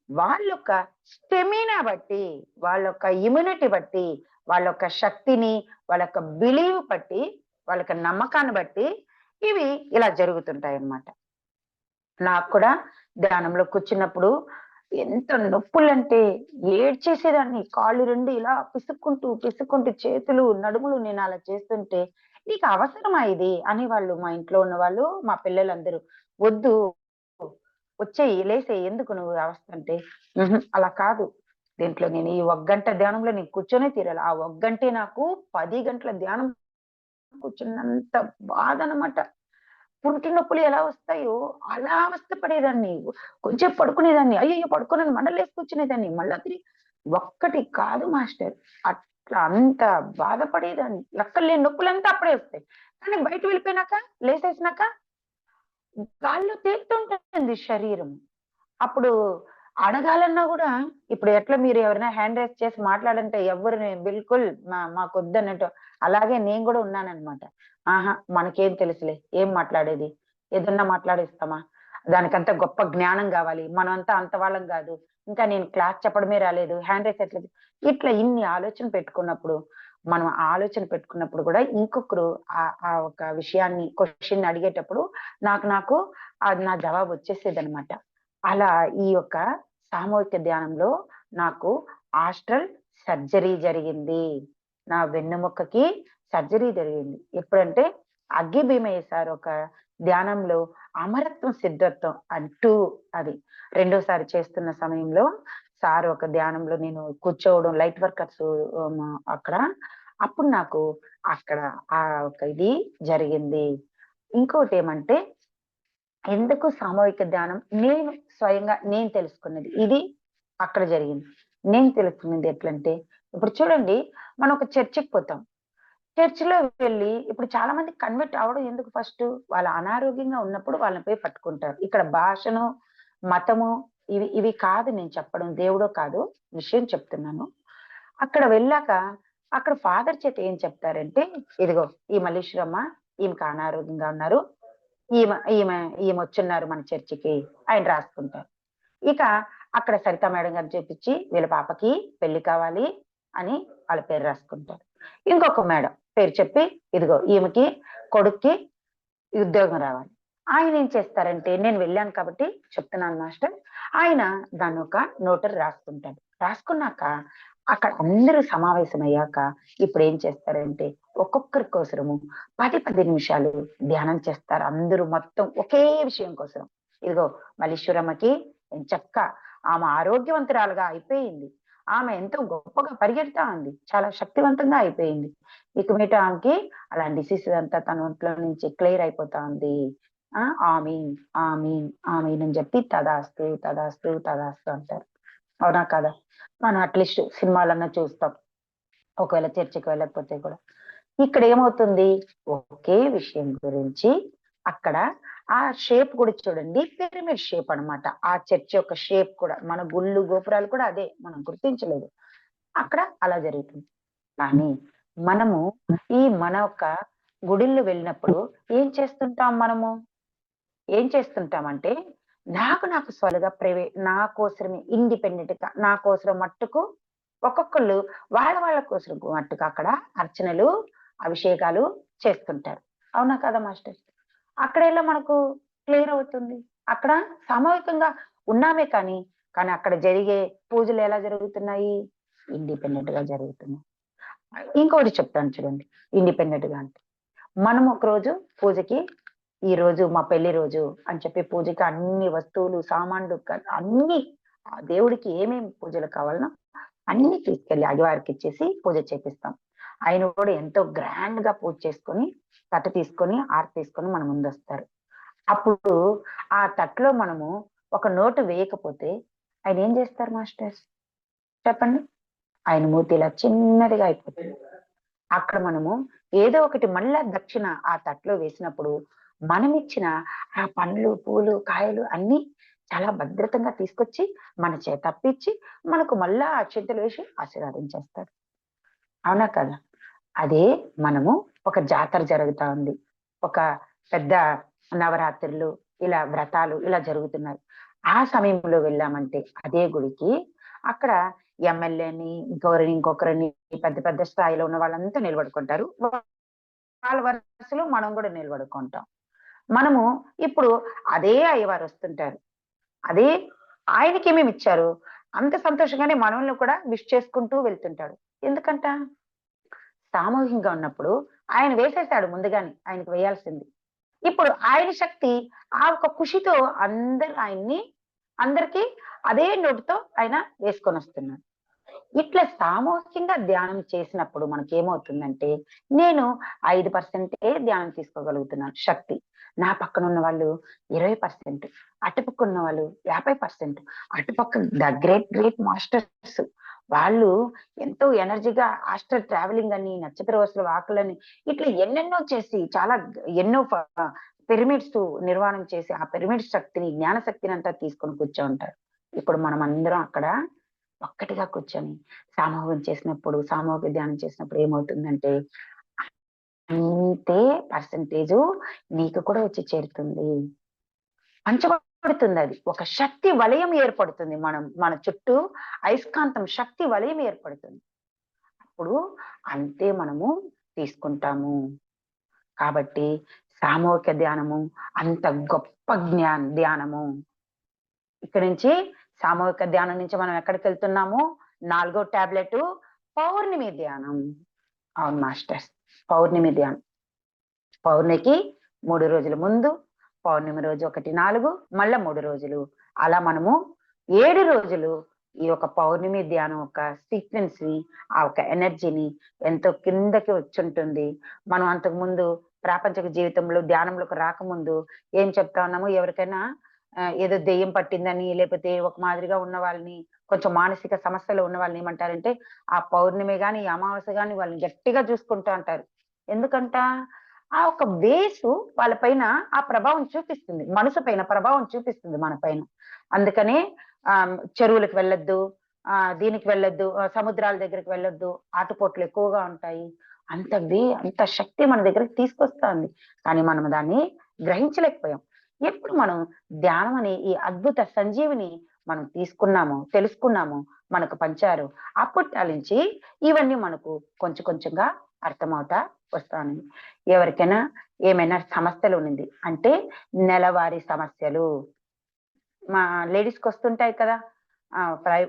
వాళ్ళొక్క స్టెమినా బట్టి, వాళ్ళొక్క ఇమ్యూనిటీ బట్టి, వాళ్ళొక్క శక్తిని, వాళ్ళొక్క బిలీవ్ బట్టి, వాళ్ళొక్క నమ్మకాన్ని బట్టి ఇవి ఇలా జరుగుతుంటాయి అన్నమాట. నాకు కూడా ధ్యానంలో కూర్చున్నప్పుడు ఎంత నొప్పులంటే ఏడ్చేసేదాన్ని. కాళ్ళు 2 ఇలా పిసుక్కుంటూ చేతులు నడుములు నేను అలా చేస్తుంటే, నీకు అవసరమా ఇది అని వాళ్ళు, మా ఇంట్లో ఉన్న వాళ్ళు, మా పిల్లలందరూ, వద్దు వచ్చేయి లేసేయి, ఎందుకు నువ్వు అవస్థ అంటే, అలా కాదు, దీంట్లో నేను ఈ 1 గంట ధ్యానంలో నేను కూర్చొనే తీరాలి. ఆ 1 గంటే నాకు 10 గంటల ధ్యానం కూర్చున్నంత బాధ అనమాట. పుంటి నొప్పులు ఎలా వస్తాయో అలా అవస్థ పడేదాన్ని. కొంచెం పడుకునేదాన్ని, అయ్యయ్యో పడుకోనని మళ్ళా లేసి కూర్చునేదాన్ని. మళ్ళా తిరిగి ఒక్కటి కాదు మాస్టర్, అట్లా అంత బాధపడేదాన్ని. లెక్కలేని నొప్పులంతా అప్పుడే వస్తాయి. కానీ బయట వెళ్ళిపోయినాక, లేసేసినాక గాల్లో తేలుతుంటుంది శరీరం. అప్పుడు అడగాలన్నా కూడా, ఇప్పుడు ఎట్లా మీరు ఎవరైనా హ్యాండ్ రైజ్ చేసి మాట్లాడంటే ఎవ్వరు బిల్కుల్ మాకొద్దన్నట్టు, అలాగే నేను కూడా ఉన్నానన్నమాట. మనకేం తెలుసులే, ఏం మాట్లాడేది, ఏదన్నా మాట్లాడేస్తామా, దానికంత గొప్ప జ్ఞానం కావాలి, మనం అంత వాళ్ళం కాదు, ఇంకా నేను క్లాస్ చెప్పడమే రాలేదు, హ్యాండ్ రైజ్ ఎట్లా, ఇట్లా ఇన్ని ఆలోచన పెట్టుకున్నప్పుడు, మనం ఆలోచన పెట్టుకున్నప్పుడు కూడా ఇంకొకరు ఆ ఒక విషయాన్ని క్వశ్చన్ అడిగేటప్పుడు నాకు నా జవాబు వచ్చేసేది అనమాట. అలా ఈ యొక్క సామూహిక ధ్యానంలో నాకు ఆస్ట్రల్ సర్జరీ జరిగింది. నా వెన్నెముకకి సర్జరీ జరిగింది. ఎప్పుడంటే అగ్గి భీమయ్య సార్ ఒక ధ్యానంలో అమరత్వం సిద్ధత్వం అంటూ, అది రెండోసారి చేస్తున్న సమయంలో సార్ ఒక ధ్యానంలో నేను కూర్చోవడం, లైట్ వర్కర్స్ అక్కడ, అప్పుడు నాకు అక్కడ ఆ ఒక ఇది జరిగింది. ఇంకోటి ఏమంటే, ఎందుకు సామూహిక ధ్యానం, నేను స్వయంగా నేను తెలుసుకున్నది ఇది అక్కడ జరిగింది. నేను తెలుసుకున్నది ఎట్లంటే, ఇప్పుడు చూడండి, మనం ఒక చర్చికి పోతాం. చర్చిలో వెళ్ళి ఇప్పుడు చాలా మంది కన్వర్ట్ అవ్వడం ఎందుకు ఫస్ట్? వాళ్ళ అనారోగ్యంగా ఉన్నప్పుడు వాళ్ళని పోయి పట్టుకుంటారు. ఇక్కడ భాషను, మతము ఇవి ఇవి కాదు నేను చెప్పడం. దేవుడో కాదు విషయం చెప్తున్నాను. అక్కడ వెళ్ళాక అక్కడ ఫాదర్ చేత ఏం చెప్తారంటే, "ఇదిగో ఈ మల్లీశ్వరమ్మ ఈమెకి అనారోగ్యంగా ఉన్నారు. ఈమె ఈమె ఈమొచ్చున్నారు మన చర్చికి" ఆయన రాసుకుంటారు. ఇక అక్కడ సరిత మేడం గారిని చూపించి, "వీళ్ళ పాపకి పెళ్లి కావాలి" అని వాళ్ళ పేరు రాసుకుంటారు. ఇంకొక మేడం పేరు చెప్పి, "ఇదిగో ఈమెకి కొడుక్కి ఉద్యోగం రావాలి." ఆయన ఏం చేస్తారంటే, నేను వెళ్ళాను కాబట్టి చెప్తున్నాను మాస్టర్. ఆయన దాన్ని ఒక నోటరీ రాసుకుంటాడు. రాసుకున్నాక అక్కడ అందరూ సమావేశమయ్యాక ఇప్పుడేం చేస్తారంటే, ఒక్కొక్కరి కోసరము 10, 10 నిమిషాలు ధ్యానం చేస్తారు. అందరూ మొత్తం ఒకే విషయం కోసం. ఇదిగో మల్లీశ్వరమ్మకి ఎంచక్కా ఆమె ఆరోగ్యవంతురాలుగా అయిపోయింది. ఆమె ఎంతో గొప్పగా పరిగెడతా ఉంది. చాలా శక్తివంతంగా అయిపోయింది. ఇక మీదట ఆమెకి అలాంటి డిసీజ్ అంతా తన ఒంట్లో నుంచి క్లియర్ అయిపోతా ఉంది. ఆమీన్, ఆమీన్, ఆమీన్ అని చెప్పి తదాస్తు, తదాస్తు, తదాస్తు అంటారు. అవునా కాదా? మనం అట్‌లీస్ట్ సినిమాలన్నా చూస్తాం. ఒకవేళ చర్చికి వెళ్ళకపోతే కూడా. ఇక్కడ ఏమవుతుంది? ఒకే విషయం గురించి అక్కడ ఆ షేప్ కూడా చూడండి పిరమిడ్ షేప్ అన్నమాట. ఆ చర్చ్ యొక్క షేప్ కూడా మన గుళ్ళు, గోపురాలు కూడా అదే. మనం గుర్తించలేదు. అక్కడ అలా జరుగుతుంది. కానీ మనము మన యొక్క గుడిల్లో వెళ్ళినప్పుడు ఏం చేస్తుంటాం మనము? ఏం చేస్తుంటామంటే నాకు స్వలుగా నా కోసరమే ఇండిపెండెంట్‌గా నా కోసరం మట్టుకు ఒక్కొక్కళ్ళు వాళ్ళ కోసరం మట్టుకు అక్కడ అర్చనలు, అభిషేకాలు చేస్తుంటారు. అవునా కదా మాస్టర్? అక్కడెలా మనకు క్లియర్ అవుతుంది. అక్కడ సామూహికంగా ఉన్నామే కానీ అక్కడ జరిగే పూజలు ఎలా జరుగుతున్నాయి? ఇండిపెండెంట్‌గా జరుగుతున్నాయి. ఇంకొకటి చెప్తాను చూడండి. ఇండిపెండెంట్‌గా అంటే మనం ఒకరోజు పూజకి ఈరోజు మా పెళ్లి రోజు అని చెప్పి పూజకి అన్ని వస్తువులు, సామాన్లు అన్ని ఆ దేవుడికి ఏమేమి పూజలు కావాలనో అన్ని తీసుకెళ్ళి అయ్యవారికిచ్చేసి పూజ చేపిస్తాం. ఆయన కూడా ఎంతో గ్రాండ్‌గా పూజ చేసుకొని, తట్ట తీసుకొని, హారతి తీసుకొని మన ముందొస్తారు. అప్పుడు ఆ తట్టులో మనము ఒక నోటు వేయకపోతే ఆయన ఏం చేస్తారు మాస్టర్స్? చెప్పండి. ఆయన మూతి ఇలా చిన్నదిగా అయిపోతుంది. అక్కడ మనము ఏదో ఒకటి మళ్ళా దక్షిణ ఆ తట్లో వేసినప్పుడు మనమిచ్చిన ఆ పండ్లు, పూలు, కాయలు అన్నీ చాలా భద్రతంగా తీసుకొచ్చి మన చేత అప్పిచ్చి మనకు మళ్ళా అక్షింతలు వేసి ఆశీర్వాదించేస్తారు. అవునా కదా? అదే మనము ఒక జాతర జరుగుతా ఉంది. ఒక పెద్ద నవరాత్రులు ఇలా వ్రతాలు ఇలా జరుగుతున్నాయి. ఆ సమయంలో వెళ్ళామంటే అదే గుడికి అక్కడ ఎమ్మెల్యేని, ఇంకొకరిని పెద్ద పెద్ద స్థాయిలో ఉన్న వాళ్ళంతా నిలబడుకుంటారు. వాళ్ళ వరుసలో మనం కూడా నిలబడుకుంటాం. మనము ఇప్పుడు అదే అయ్యవారు వస్తుంటారు. అదే ఆయనకేమేమి ఇచ్చారు? అంత సంతోషంగానే మనల్ని కూడా విష్ చేసుకుంటూ వెళ్తుంటాడు. ఎందుకంట? సామూహికంగా ఉన్నప్పుడు ఆయన వేసేసాడు ముందుగానే ఆయనకి వేయాల్సింది. ఇప్పుడు ఆయన శక్తి ఆ ఒక ఖుషితో అందరికి అదే నోటితో ఆయన వేసుకొనొస్తున్నాడు. ఇట్లా సామూహికంగా ధ్యానం చేసినప్పుడు మనకేమవుతుందంటే, నేను 5% ధ్యానం తీసుకోగలుగుతున్నాను శక్తి. నా పక్కనున్న వాళ్ళు 20%, అటుపక్కున్న వాళ్ళు 50%, అటుపక్క గ్రేట్ గ్రేట్ మాస్టర్స్ వాళ్ళు ఎంతో ఎనర్జీగా ఆస్ట్రల్ ట్రావెలింగ్ అని, నక్షత్ర వరుసల వాకులని ఇట్లా ఎన్నెన్నో చేసి చాలా ఎన్నో పిరమిడ్స్ నిర్మాణం చేసి ఆ పిరమిడ్ శక్తిని, జ్ఞాన శక్తిని అంతా తీసుకొని కూర్చోంటారు. ఇప్పుడు మనమందరం అక్కడ ఒక్కటిగా కూర్చొని సామూహిక ధ్యానం చేసినప్పుడు ఏమవుతుందంటే అంతే పర్సెంటేజు నీకు కూడా వచ్చి చేరుతుంది. పంచబడుతుంది అది. ఒక శక్తి వలయం ఏర్పడుతుంది. మన చుట్టూ అయస్కాంతం శక్తి వలయం ఏర్పడుతుంది. అప్పుడు అంతే మనము తీసుకుంటాము. కాబట్టి సామూహిక ధ్యానము అంత గొప్ప ధ్యానము. ఇక్కడి నుంచి సామూహిక ధ్యానం నుంచి మనం ఎక్కడికెళ్తున్నాము? 4వ టాబ్లెట్ పౌర్ణమి ధ్యానం. అవును మాస్టర్స్. పౌర్ణమి ధ్యానం. పౌర్ణమికి 3 రోజుల ముందు, పౌర్ణమి రోజు 1, 4 మళ్ళా 3 రోజులు. అలా మనము 7 రోజులు ఈ యొక్క పౌర్ణమి ధ్యానం యొక్క సీక్వెన్స్‌ని, ఆ ఒక ఎనర్జీని ఎంతో కిందకి వచ్చుంటుంది. మనం అంతకుముందు ప్రాపంచిక జీవితంలో ధ్యానంలోకి రాకముందు ఏం చెప్తా ఉన్నాము? ఎవరికైనా ఏదో దెయ్యం పట్టిందని, లేపోతే ఒక మాదిరిగా ఉన్న వాళ్ళని, కొంచెం మానసిక సమస్యలో ఉన్న వాళ్ళని ఏమంటారంటే, ఆ పౌర్ణమి గాని, ఈ అమావాస్య గాని వాళ్ళని గట్టిగా చూసుకుంటూ అంటారు. ఎందుకంట ఆ ఒక వేసు వాళ్ళపైన ఆ ప్రభావం చూపిస్తుంది, మనసు పైన ప్రభావం చూపిస్తుంది మన పైన. అందుకనే చెరువులకు వెళ్ళొద్దు, దీనికి వెళ్ళొద్దు, సముద్రాల దగ్గరికి వెళ్ళొద్దు, ఆటుపోట్లు ఎక్కువగా ఉంటాయి. అంత శక్తి మన దగ్గరికి తీసుకొస్తుంది, కానీ మనం దాన్ని గ్రహించలేకపోయాం. ఎప్పుడు మనం ధ్యానం అనే ఈ అద్భుత సంజీవిని మనం తీసుకున్నాము, తెలుసుకున్నాము, మనకు పంచారు, అప్పటి నుంచి ఇవన్నీ మనకు కొంచెం కొంచెంగా అర్థమవుతా వస్తాను. ఎవరికైనా ఏమైనా సమస్యలు ఉన్నది అంటే నెలవారీ సమస్యలు మా లేడీస్ కి వస్తుంటాయి కదా,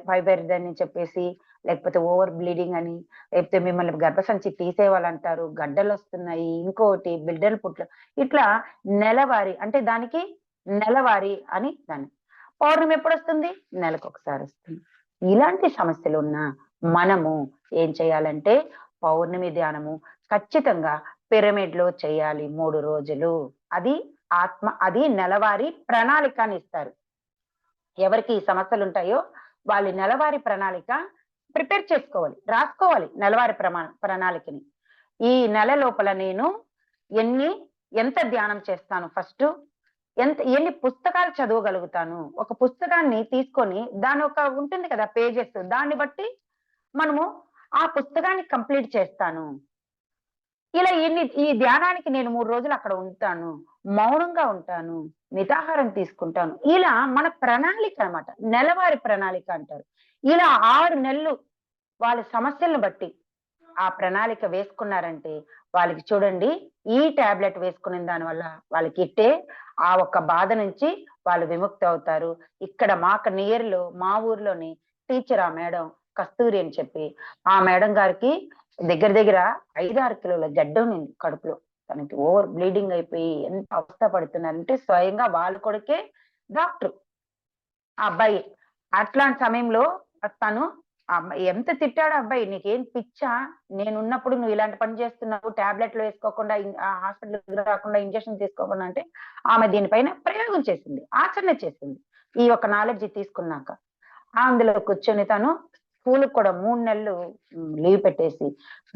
ఫైబర్ అని చెప్పేసి, లేకపోతే ఓవర్ బ్లీడింగ్ అని, లేకపోతే మిమ్మల్ని గర్భసంచి తీసేవాళ్ళంటారు, గడ్డలు వస్తున్నాయి, ఇంకోటి బిడ్డలు పుట్ల, ఇట్లా నెలవారీ అంటే దానికి నెలవారీ అని దాన్ని. పౌర్ణమి ఎప్పుడు వస్తుంది? నెలకు ఒకసారి వస్తుంది. ఇలాంటి సమస్యలు ఉన్న మనము ఏం చేయాలంటే పౌర్ణమి ధ్యానము ఖచ్చితంగా పిరమిడ్ లో చేయాలి 3 రోజులు. అది నెలవారీ ప్రణాళిక అని ఇస్తారు. ఎవరికి ఈ సమస్యలు ఉంటాయో వాళ్ళు నెలవారీ ప్రణాళిక ప్రిపేర్ చేసుకోవాలి, రాసుకోవాలి నెలవారీ ప్రణాళికని. ఈ నెల లోపల నేను ఎంత ధ్యానం చేస్తాను, ఫస్ట్ ఎన్ని పుస్తకాలు చదవగలుగుతాను, ఒక పుస్తకాన్ని తీసుకొని దాని ఒక ఉంటుంది కదా పేజెస్, దాన్ని బట్టి మనము ఆ పుస్తకాన్ని కంప్లీట్ చేస్తాను. ఇలా ఈ ధ్యానానికి నేను 3 రోజులు అక్కడ ఉంటాను, మౌనంగా ఉంటాను, మితాహారం తీసుకుంటాను. ఇలా మన ప్రణాళిక అన్నమాట, నెలవారీ ప్రణాళిక అంటారు. ఇలా 6 నెలలు వాళ్ళ సమస్యలను బట్టి ఆ ప్రణాళిక వేసుకున్నారంటే వాళ్ళకి చూడండి, ఈ టాబ్లెట్ వేసుకునే దాని వల్ల వాళ్ళకి ఇట్టే ఆ ఒక్క బాధ నుంచి వాళ్ళు విముక్తి అవుతారు. ఇక్కడ మాకు నియర్లో మా ఊర్లోని టీచర్ ఆ మేడం కస్తూరి అని చెప్పి, ఆ మేడం గారికి దగ్గర 5-6 కిలోల గడ్డ ఉంది కడుపులో. తనకి ఓవర్ బ్లీడింగ్ అయిపోయి ఎంత అవస్థ పడుతున్నారంటే స్వయంగా వాళ్ళ కొడుకే డాక్టర్ ఆ అబ్బాయి. అట్లాంటి సమయంలో తను ఎంత తిట్టాడు అబ్బాయి, నీకేం పిచ్చా, నేనున్నప్పుడు నువ్వు ఇలాంటి పని చేస్తున్నావు, టాబ్లెట్లు వేసుకోకుండా హాస్పిటల్ రాకుండా ఇంజక్షన్ తీసుకోకుండా అంటే ఆమె దీనిపైన ప్రయోగం చేసింది, ఆచరణ చేసింది. ఈ యొక్క నాలెడ్జ్ తీసుకున్నాక అందులో కూర్చొని తను స్కూల్ కూడా 3 నెలలు లీవ్ పెట్టేసి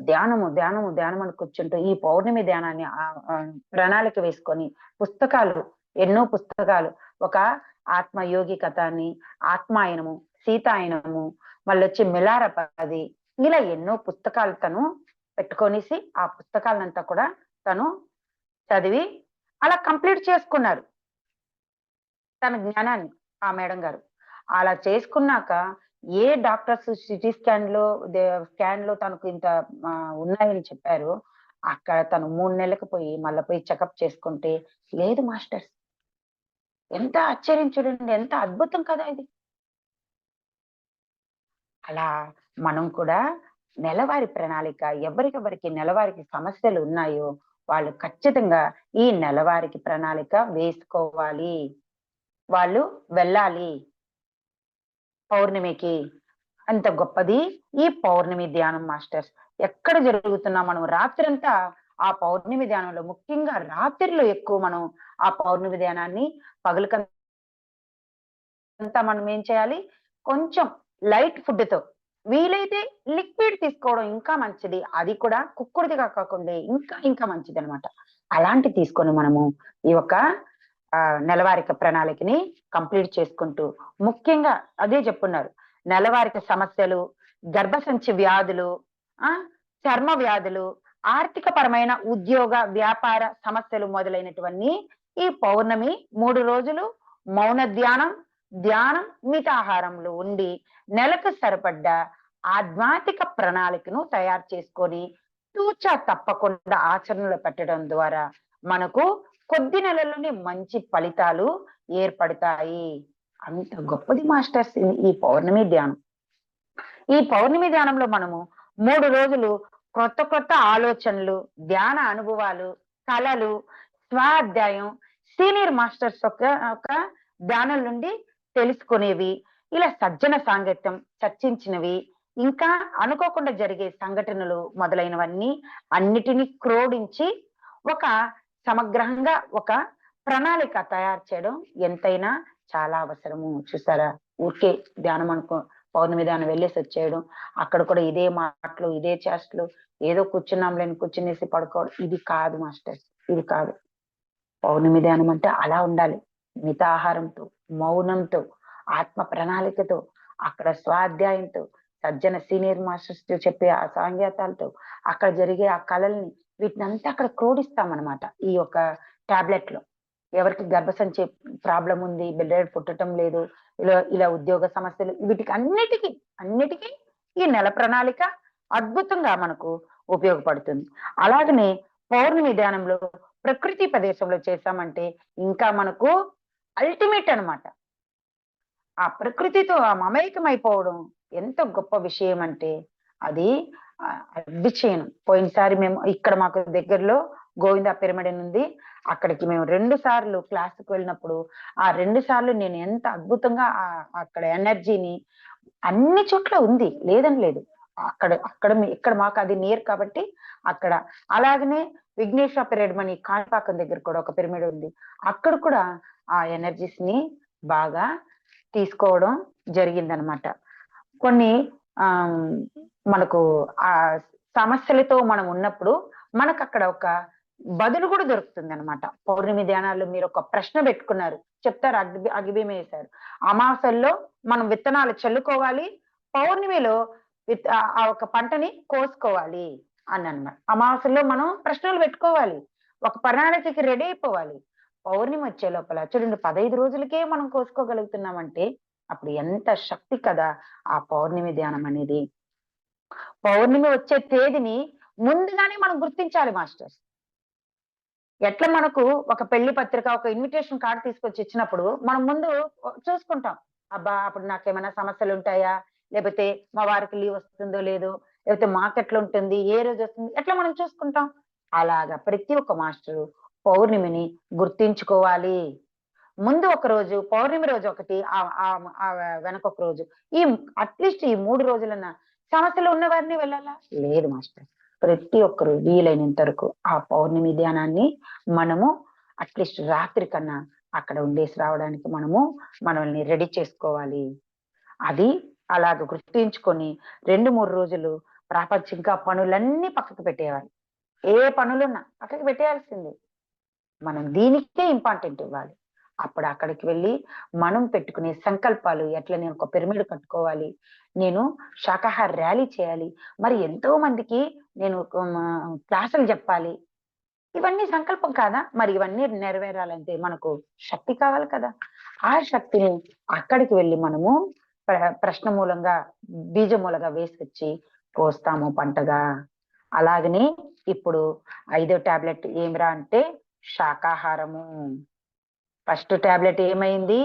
ధ్యానము అని కూర్చుంటూ ఈ పౌర్ణమి ధ్యానాన్ని ప్రణాళిక వేసుకొని ఎన్నో పుస్తకాలు, ఒక ఆత్మయోగి కథ అని, ఆత్మాయనము, సీతాయనము, మళ్ళీ వచ్చి మిలారపది, ఇలా ఎన్నో పుస్తకాలు తను పెట్టుకొనేసి ఆ పుస్తకాలంతా కూడా తను చదివి అలా కంప్లీట్ చేసుకున్నారు తన జ్ఞానాన్ని ఆ మేడం గారు. అలా చేసుకున్నాక ఏ డాక్టర్స్ సిటీ స్కాన్ లో తనకు ఇంత ఉన్నాయని చెప్పారు, అక్కడ తను 3 నెలలకు మళ్ళీ పోయి చెకప్ చేసుకుంటే లేదు మాస్టర్స్. ఎంత ఆశ్చర్యం చూడండి, ఎంత అద్భుతం కదా ఇది. అలా మనం కూడా నెలవారీ ప్రణాళిక, ఎవరికెవరికి నెలవారికి సమస్యలు ఉన్నాయో వాళ్ళు ఖచ్చితంగా ఈ నెలవారికి ప్రణాళిక వేసుకోవాలి, వాళ్ళు వెళ్ళాలి పౌర్ణమికి. అంత గొప్పది ఈ పౌర్ణమి ధ్యానం మాస్టర్స్. ఎక్కడ జరుగుతున్నా మనం రాత్రంతా ఆ పౌర్ణమి ధ్యానంలో, ముఖ్యంగా రాత్రిలో ఎక్కువ మనం ఆ పౌర్ణమి ధ్యానాన్ని, పగలకంతా మనం ఏం చేయాలి, కొంచెం లైట్ ఫుడ్ తో, వీలైతే లిక్విడ్ తీసుకోవడం ఇంకా మంచిది, అది కూడా కుక్కుడిదిగా కాకుండా ఇంకా మంచిది అనమాట. అలాంటి తీసుకొని మనము ఈ యొక్క నెలవారిక ప్రణాళికని కంప్లీట్ చేసుకుంటూ, ముఖ్యంగా అదే చెప్పున్నారు, నెలవారిక సమస్యలు, గర్భసంచి వ్యాధులు, చర్మ వ్యాధులు, ఆర్థిక పరమైన ఉద్యోగ వ్యాపార సమస్యలు మొదలైనటువన్నీ ఈ పౌర్ణమి 3 రోజులు మౌన ధ్యానం మితాహారంలో ఉండి నెలకు సరిపడ్డ ఆధ్యాత్మిక ప్రణాళికను తయారు చేసుకొని తూచా తప్పకుండా ఆచరణలో పెట్టడం ద్వారా మనకు కొద్ది నెలల్లోనే మంచి ఫలితాలు ఏర్పడతాయి. అంత గొప్పది మాస్టర్స్ ఈ పౌర్ణమి ధ్యానం. ఈ పౌర్ణమి ధ్యానంలో మనము 3 రోజులు కొత్త ఆలోచనలు, ధ్యాన అనుభవాలు, కళలు, స్వాధ్యాయం, సీనియర్ మాస్టర్స్ ఒక ధ్యానం నుండి తెలుసుకునేవి, ఇలా సజ్జన సాంగత్యం, చర్చించినవి, ఇంకా అనుకోకుండా జరిగే సంఘటనలు మొదలైనవన్నీ అన్నిటినీ క్రోడించి ఒక సమగ్రంగా ఒక ప్రణాళిక తయారు చేయడం ఎంతైనా చాలా అవసరము. చూసారా, ఊరికే ధ్యానం పౌర్ణమి ధ్యానం వెళ్ళేసి వచ్చేయడం, అక్కడ కూడా ఇదే మాటలు ఇదే చేష్టలు, ఏదో కూర్చున్నాం లేని కూర్చునేసి పడుకోవడం, ఇది కాదు మాస్టర్స్, ఇది కాదు. పౌర్ణమి ధ్యానం అంటే అలా ఉండాలి, మితాహారంతో, మౌనంతో, ఆత్మ ప్రణాళికతో, అక్కడ స్వాధ్యాయంతో, సజ్జన సీనియర్ మాస్టర్స్ చెప్పే ఆ సాంగేతాలతో, అక్కడ జరిగే ఆ కళల్ని, వీటిని అంతా అక్కడ క్రోడిస్తామన్నమాట ఈ యొక్క టాబ్లెట్ లో. ఎవరికి గర్భసంచి ప్రాబ్లం ఉంది, బిడ్డ పుట్టడం లేదు, ఇలా ఉద్యోగ సమస్యలు, వీటికి అన్నిటికీ ఈ నెల ప్రణాళిక అద్భుతంగా మనకు ఉపయోగపడుతుంది. అలాగనే పౌర్ణమి ధ్యానంలో ప్రకృతి ప్రదేశంలో చేశామంటే ఇంకా మనకు అల్టిమేట్ అన్నమాట. ఆ ప్రకృతితో ఆ మమేకమైపోవడం ఎంత గొప్ప విషయం అంటే అది అద్భుతం. పోయినసారి మేము ఇక్కడ మాకు దగ్గరలో గోవింద పిరమిడ్ ఉంది, అక్కడికి మేము 2 సార్లు క్లాసుకు వెళ్ళినప్పుడు ఆ 2 సార్లు నేను ఎంత అద్భుతంగా అక్కడ ఎనర్జీని, అన్ని చోట్ల ఉంది లేదని లేదు, ఇక్కడ మాకు అది నియర్ కాబట్టి అక్కడ. అలాగనే విఘ్నేశ్వర పిరమిడ్ మని కాణిపాకం దగ్గర కూడా ఒక పిరమిడ్ ఉంది, అక్కడ కూడా ఆ ఎనర్జీస్ ని బాగా తీసుకోవడం జరిగిందనమాట. కొన్ని మనకు ఆ సమస్యలతో మనం ఉన్నప్పుడు మనకు అక్కడ ఒక బదులు కూడా దొరుకుతుంది అనమాట. పౌర్ణమి ధ్యానాల్లో మీరు ఒక ప్రశ్న పెట్టుకున్నారు, చెప్తారు, అగ్గిబియ్యం వేశారు, అమావాస్యల్లో మనం విత్తనాలు చల్లుకోవాలి, పౌర్ణమిలో ఆ ఒక పంటని కోసుకోవాలి అని అన్నమాట. అమావాస్యలో మనం ప్రశ్నలు పెట్టుకోవాలి, ఒక ప్రణాళికకి రెడీ అయిపోవాలి. పౌర్ణమి వచ్చే లోపల చూడండి 15 రోజులకే మనం కోసుకోగలుగుతున్నామంటే అప్పుడు ఎంత శక్తి కదా ఆ పౌర్ణమి ధ్యానం అనేది. పౌర్ణమి వచ్చే తేదీని ముందుగానే మనం గుర్తించాలి మాస్టర్స్. ఎట్లా మనకు ఒక పెళ్లి పత్రిక, ఒక ఇన్విటేషన్ కార్డు తీసుకొచ్చి ఇచ్చినప్పుడు మనం ముందు చూసుకుంటాం, అబ్బా అప్పుడు నాకేమైనా సమస్యలు ఉంటాయా, లేకపోతే మా వారికి లీవ్ వస్తుందో లేదో, లేకపోతే మార్కెట్లో ఉంటుంది, ఏ రోజు వస్తుంది, ఎట్లా మనం చూసుకుంటాం. అలాగా ప్రతి ఒక్క మాస్టరు పౌర్ణమిని గుర్తించుకోవాలి. ముందు ఒక రోజు, పౌర్ణమి రోజు ఒకటి, వెనక ఒక రోజు, ఈ అట్లీస్ట్ ఈ 3 రోజులన్నా సమస్యలు ఉన్న వారిని వెళ్ళాలా లేదు మాస్టర్. ప్రతి ఒక్కరు వీలైనంత వరకు ఆ పౌర్ణమి ధ్యానాన్ని మనము అట్లీస్ట్ రాత్రి కన్నా అక్కడ ఉండేసి రావడానికి మనల్ని రెడీ చేసుకోవాలి. అది అలాగ గుర్తించుకొని 2-3 రోజులు ప్రాపంచిక పనులన్నీ పక్కకు పెట్టేయాలి. ఏ పనులున్నా పక్కకు పెట్టేయాల్సిందే, మనం దీనికే ఇంపార్టెంట్ ఇవ్వాలి. అప్పుడు అక్కడికి వెళ్ళి మనం పెట్టుకునే సంకల్పాలు, ఎట్లా నేను ఒక పిరమిడ్ కట్టుకోవాలి, నేను శాకాహార ర్యాలీ చేయాలి, మరి ఎంతో మందికి నేను క్లాసులు చెప్పాలి, ఇవన్నీ సంకల్పం కాదా? మరి ఇవన్నీ నెరవేరాలంటే మనకు శక్తి కావాలి కదా. ఆ శక్తిని అక్కడికి వెళ్ళి మనము ప్రశ్న మూలంగా, బీజ మూలంగా వేసుకొచ్చి పోస్తాము పంటగా. అలాగనే ఇప్పుడు 5వ టాబ్లెట్ ఏమిరా అంటే శాకాహారము. ఫస్ట్ టాబ్లెట్ ఏమైంది?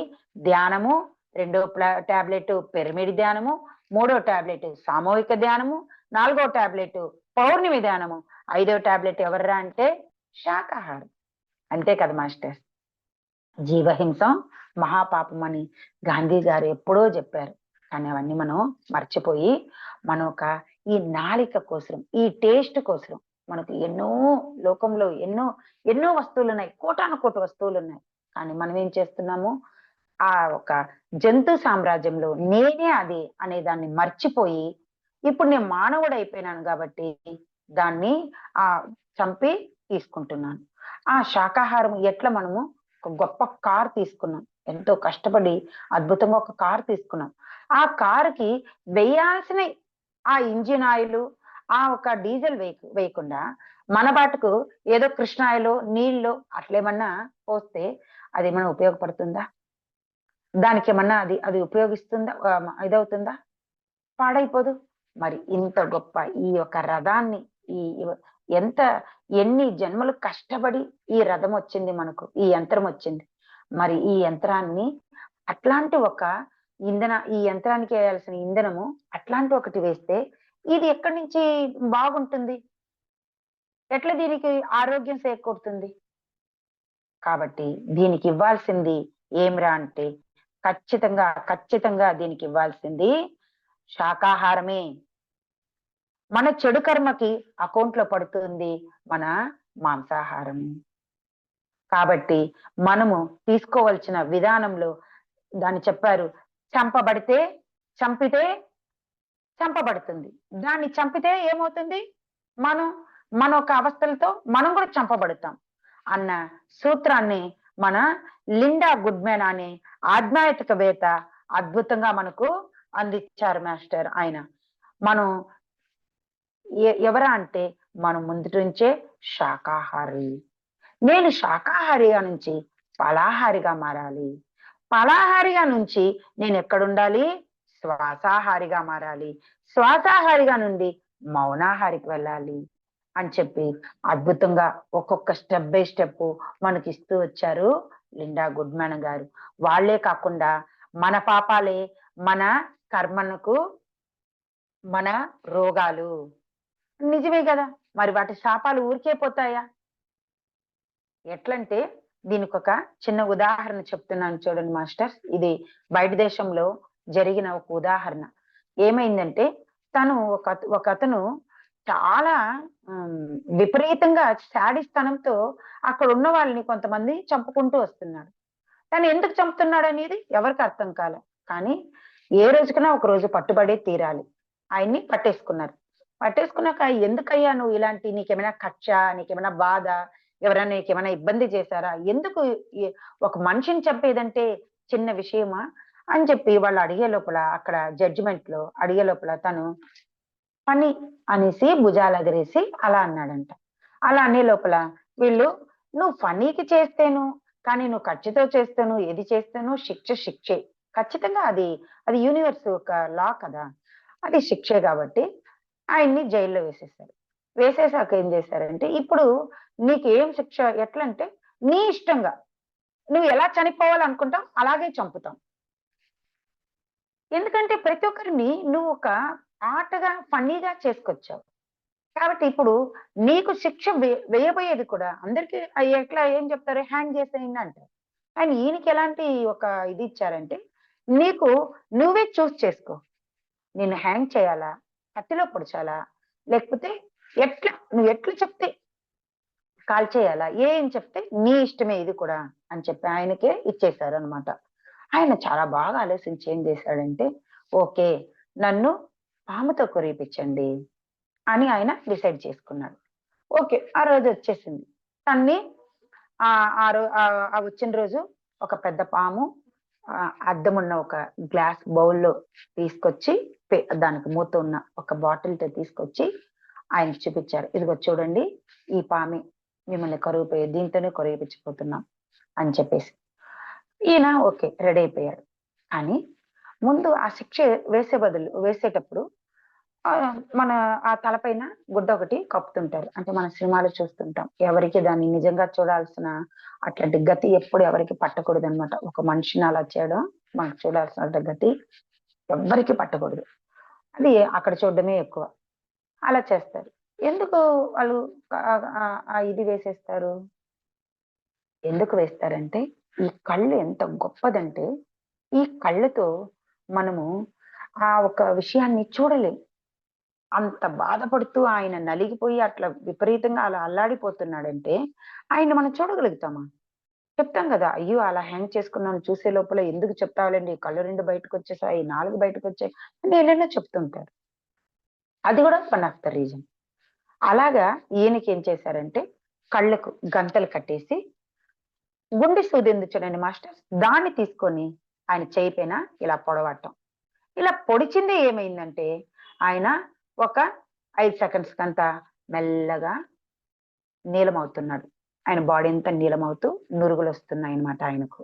ధ్యానము. 2వ టాబ్లెట్ పిరమిడ్ ధ్యానము. 3వ టాబ్లెట్ సామూహిక ధ్యానము. 4వ టాబ్లెట్ పౌర్ణమి ధ్యానము. 5వ టాబ్లెట్ ఎవర్రా అంటే శాకాహారం. అంతే కదా మాస్టర్. జీవహింసం మహాపాపం అని గాంధీ గారు ఎప్పుడో చెప్పారు, కానీ అవన్నీ మనం మర్చిపోయి మనం ఈ నాలిక కోసం, ఈ టేస్ట్ కోసం మనకు ఎన్నో లోకంలో ఎన్నో వస్తువులు ఉన్నాయి, కోటానుకోటి వస్తువులు ఉన్నాయి, కానీ మనం ఏం చేస్తున్నాము, ఆ ఒక జంతు సామ్రాజ్యంలో నేనే అది అనే దాన్ని మర్చిపోయి ఇప్పుడు నేను మానవుడు అయిపోయినాను కాబట్టి దాన్ని చంపి తీసుకుంటున్నాను. ఆ శాకాహారం ఎట్లా మనము ఒక గొప్ప కార్ తీసుకున్నాం, ఎంతో కష్టపడి అద్భుతంగా ఒక కార్ తీసుకున్నాం, ఆ కారుకి వేయాల్సిన ఆ ఇంజిన్ ఆయిల్, ఆ ఒక డీజిల్ వేయకుండా మన బాటుకు ఏదో కృష్ణాయిలో నీళ్ళు అట్లేమన్నా పోస్తే అది ఏమన్నా ఉపయోగపడుతుందా? దానికి ఏమన్నా అది ఉపయోగిస్తుందా? ఇదవుతుందా? పాడైపోదు. మరి ఇంత గొప్ప ఈ యొక్క రథాన్ని ఎన్ని జన్మలు కష్టపడి ఈ రథం వచ్చింది మనకు, ఈ యంత్రం వచ్చింది. మరి ఈ యంత్రాన్ని అట్లాంటి ఒక ఈ యంత్రానికి వేయాల్సిన ఇంధనము అట్లాంటి ఒకటి వేస్తే ఇది ఎక్కడి నుంచి బాగుంటుంది? ఎట్లా దీనికి ఆరోగ్యం చేకూరుతుంది? కాబట్టి దీనికి ఇవ్వాల్సింది ఏమిరా అంటే ఖచ్చితంగా దీనికి ఇవ్వాల్సింది శాకాహారమే. మన చెడు కర్మకి అకౌంట్ లో పడుతుంది మన మాంసాహారం. కాబట్టి మనము తీసుకోవాల్సిన విధానంలో దాన్ని చెప్పారు, చంపబడితే చంపితే చంపబడుతుంది. దాన్ని చంపితే ఏమవుతుంది? మనం మన యొక్క అవస్థలతో మనం కూడా చంపబడతాం అన్న సూత్రాన్ని మన లిండా గుడ్మెన్ అనే ఆధ్యాత్మికవేత్త అద్భుతంగా మనకు అందించారు మాస్టర్. ఆయన మనం ఎవరా అంటే మనం ముందు నుంచే శాకాహారి. నేను శాకాహారిగా నుంచి ఫలాహారిగా మారాలి. ఫలాహారిగా నుంచి నేను ఎక్కడుండాలి? శ్వాసాహారిగా మారాలి. శ్వాసాహారిగా నుండి మౌనాహారికి వెళ్ళాలి అని చెప్పి అద్భుతంగా ఒక్కొక్క స్టెప్ బై స్టెప్ మనకి ఇస్తూ వచ్చారు లిండా గుడ్మెన్ గారు. వాళ్ళే కాకుండా మన పాపాలే మన కర్మలకు మన రోగాలు. నిజమే కదా, మరి వాటి శాపాలు ఊరికే పోతాయా? ఎట్లంటే దీనికి ఒక చిన్న ఉదాహరణ చెప్తున్నాను చూడండి మాస్టర్స్. ఇది బయట దేశంలో జరిగిన ఒక ఉదాహరణ. ఏమైందంటే తను ఒక అతను చాలా విపరీతంగా శాడిస్తనంతో అక్కడ ఉన్న వాళ్ళని కొంతమంది చంపుకుంటూ వస్తున్నాడు. తను ఎందుకు చంపుతున్నాడు అనేది ఎవరికి అర్థం కాలే. కానీ ఏ రోజుకైనా ఒక రోజు పట్టుబడే తీరాలి. ఆయన్ని పట్టేసుకున్నారు. పట్టేసుకున్నాక ఎందుకయ్యా నువ్వు ఇలాంటి, నీకేమైనా కక్ష, నీకేమైనా బాధ, ఎవరైనా నీకేమైనా ఇబ్బంది చేశారా, ఎందుకు ఒక మనిషిని చంపేదంటే చిన్న విషయమా అని చెప్పి వాళ్ళు అడిగే లోపల, అక్కడ జడ్జిమెంట్ లో అడిగే లోపల తను పని అనేసి భుజాలు ఎగరేసి అలా అన్నాడంట. అలా అనే లోపల వీళ్ళు, నువ్వు ఫనీకి చేస్తేను, కానీ నువ్వు ఖర్చుతో చేస్తాను, ఏది చేస్తాను శిక్ష శిక్షే. ఖచ్చితంగా అది అది యూనివర్స్ ఒక లా కదా, అది శిక్షే. కాబట్టి ఆయన్ని జైల్లో వేసేసారు. వేసేసాక ఏం చేశారంటే, ఇప్పుడు నీకు ఏం శిక్ష ఎట్లంటే నీ ఇష్టంగా నువ్వు ఎలా చనిపోవాలనుకుంటావు అలాగే చంపుతాం. ఎందుకంటే ప్రతి ఒక్కరిని నువ్వు ఒక ఆటగా ఫన్నీగా చేసుకొచ్చావు. కాబట్టి ఇప్పుడు నీకు శిక్ష వేయబోయేది కూడా అందరికి ఎట్లా ఏం చెప్తారు, హ్యాంగ్ చేసేయండి అంటారు. కానీ ఈయనకి ఎలాంటి ఒక ఇది ఇచ్చారంటే, నీకు నువ్వే చూస్ చేసుకో, నిన్ను హ్యాంగ్ చేయాలా, కత్తిలో పొడిచాలా, లేకపోతే నువ్వు ఎట్లా చెప్తే కాల్ చేయాలా, ఏం చెప్తే నీ ఇష్టమే ఇది కూడా అని చెప్పి ఆయనకే ఇచ్చేశారు అనమాట. ఆయన చాలా బాగా ఆలోచించి ఏం చేశాడంటే, ఓకే నన్ను పాముతో కొరిపించండి అని ఆయన డిసైడ్ చేసుకున్నాడు. ఓకే, ఆ రోజు వచ్చేసింది. తన్ని వచ్చిన రోజు ఒక పెద్ద పాము అద్దం ఉన్న ఒక గ్లాస్ బౌల్లో తీసుకొచ్చి, దానికి మూత ఉన్న ఒక బాటిల్తో తీసుకొచ్చి ఆయనకి చూపించారు. ఇదిగో చూడండి, ఈ పామి మిమ్మల్ని దీంతోనే కరిగిపించిపోతున్నాం అని చెప్పేసి. ఈయన ఓకే రెడీ అయిపోయాడు. కానీ ముందు ఆ శిక్ష వేసేటప్పుడు మన ఆ తలపైన గుడ్డ ఒకటి కప్పుతుంటారు. అంటే మన సినిమాలు చూస్తుంటాం, ఎవరికి దాన్ని నిజంగా చూడాల్సిన అట్లాంటి గతి ఎప్పుడు ఎవరికి పట్టకూడదు అనమాట. ఒక మనిషిని అలా చేయడం మనకు చూడాల్సిన గతి ఎవ్వరికి పట్టకూడదు. అది అక్కడ చూడడమే ఎక్కువ. అలా చేస్తారు. ఎందుకు వాళ్ళు ఇది వేసేస్తారు? ఎందుకు వేస్తారంటే, ఈ కళ్ళు ఎంత గొప్పదంటే, ఈ కళ్ళతో మనము ఆ ఒక విషయాన్ని చూడలేం. అంత బాధపడుతూ ఆయన నలిగిపోయి అట్లా విపరీతంగా అలా అల్లాడిపోతున్నాడంటే ఆయన మనం చూడగలుగుతామా? చెప్తాం కదా, అయ్యో అలా హ్యాంగ్ చేసుకున్నాను చూసే లోపల ఎందుకు చెప్తావులేండి, కళ్ళు 2 బయటకు వచ్చేసాయి, 4 బయటకు వచ్చాయి అని ఏదైనా చెప్తుంటారు. అది కూడా వన్ ఆఫ్ ద రీజన్. అలాగా ఈయనకి ఏం చేశారంటే, కళ్ళకు గంతలు కట్టేసి గుండె సూది ఉంది చూడండి మాస్టర్, దాన్ని తీసుకొని ఆయన చేయి పైన ఇలా పొడవటం. ఇలా పొడిచింది ఏమైందంటే, ఆయన ఒక 5 సెకండ్స్ కంతా మెల్లగా నీలమవుతున్నాడు. ఆయన బాడీ అంతా నీలమవుతూ నురుగులు వస్తున్నాయి అన్నమాట ఆయనకు.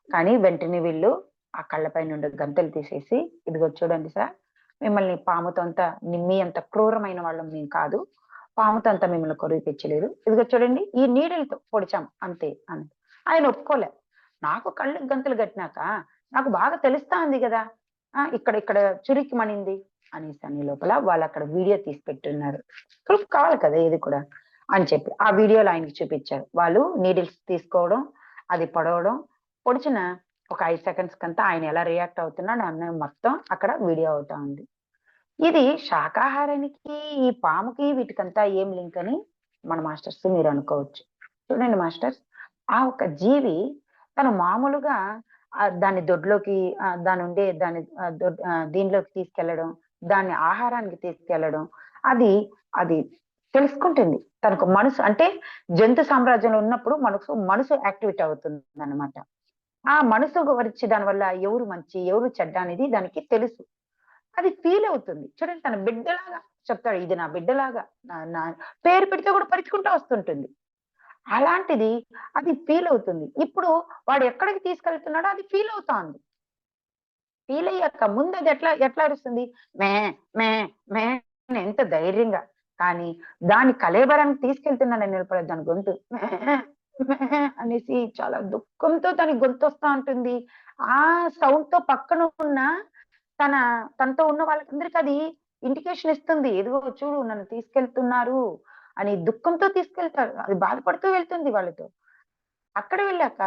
కానీ వెంటనే వీళ్ళు ఆ కళ్ళపై నుండి గంతలు తీసేసి, ఇదిగో చూడండి సార్, మిమ్మల్ని పాముతో అంతా మీ అంత క్రూరమైన వాళ్ళం మేము కాదు, పాముతో అంతా మిమ్మల్ని కొరిపించలేదు, ఇదిగో చూడండి ఈ నీడలతో పొడిచాం అంతే అని. ఆయన ఒప్పుకోలే. నాకు కళ్ళు గంతులు కట్టినాక నాకు బాగా తెలుస్తా ఉంది కదా, ఇక్కడ చురికి మనింది అనేసి అని లోపల వాళ్ళు అక్కడ వీడియో తీసి పెట్టున్నారు. ప్రూఫ్ కావాలి కదా ఇది కూడా అని చెప్పి ఆ వీడియోలో ఆయనకి చూపించారు. వాళ్ళు నీడిల్స్ తీసుకోవడం, అది పొడవడం, పొడిచిన ఒక 5 సెకండ్స్ కంతా ఆయన ఎలా రియాక్ట్ అవుతున్నాడు అన్న మొత్తం అక్కడ వీడియో అవుతా ఉంది. ఇది శాకాహారానికి ఈ పాముకి వీటికంతా ఏం లింక్ అని మన మాస్టర్స్ మీరు అనుకోవచ్చు. చూడండి మాస్టర్స్, ఆ ఒక జీవి తను మామూలుగా దాన్ని దొడ్లోకి దాని ఉండే దాని దీనిలోకి తీసుకెళ్లడం, దాన్ని ఆహారానికి తీసుకెళ్లడం, అది అది తెలుసుకుంటుంది. తనకు మనసు అంటే జంతు సామ్రాజ్యంలో ఉన్నప్పుడు మనసు యాక్టివేట్ అవుతుంది అన్నమాట. ఆ మనసు గురించి దాని వల్ల ఎవరు మంచి ఎవరు చెడ్డ అనేది దానికి తెలుసు. అది ఫీల్ అవుతుంది. చూడండి తన బిడ్డలాగా చెప్తాడు. ఇది నా బిడ్డలాగా నా నా పేరు పెడితే కూడా పరిచుకుంటూ వస్తుంటుంది. అలాంటిది అది ఫీల్ అవుతుంది. ఇప్పుడు వాడు ఎక్కడికి తీసుకెళ్తున్నాడో అది ఫీల్ అవుతాంది. ఫీల్ అయ్యాక ముందు అది ఎట్లా ఎట్లా అరుస్తుంది? మే మే మే అని ఎంత ధైర్యంగా. కానీ దాని కళేబరానికి తీసుకెళ్తున్నాడని నిలబడదు దాని గొంతు. మే మే అనేసి చాలా దుఃఖంతో దాని గొంతొస్తా ఉంటుంది. ఆ సౌండ్‌తో పక్కన ఉన్న తన తనతో ఉన్న వాళ్ళకందరికి అది ఇండికేషన్ ఇస్తుంది. ఇదిగో చూడు నన్ను తీసుకెళ్తున్నారు అని దుఃఖంతో తీసుకెళ్తారు. అది బాధపడుతూ వెళ్తుంది వాళ్ళతో. అక్కడ వెళ్ళాక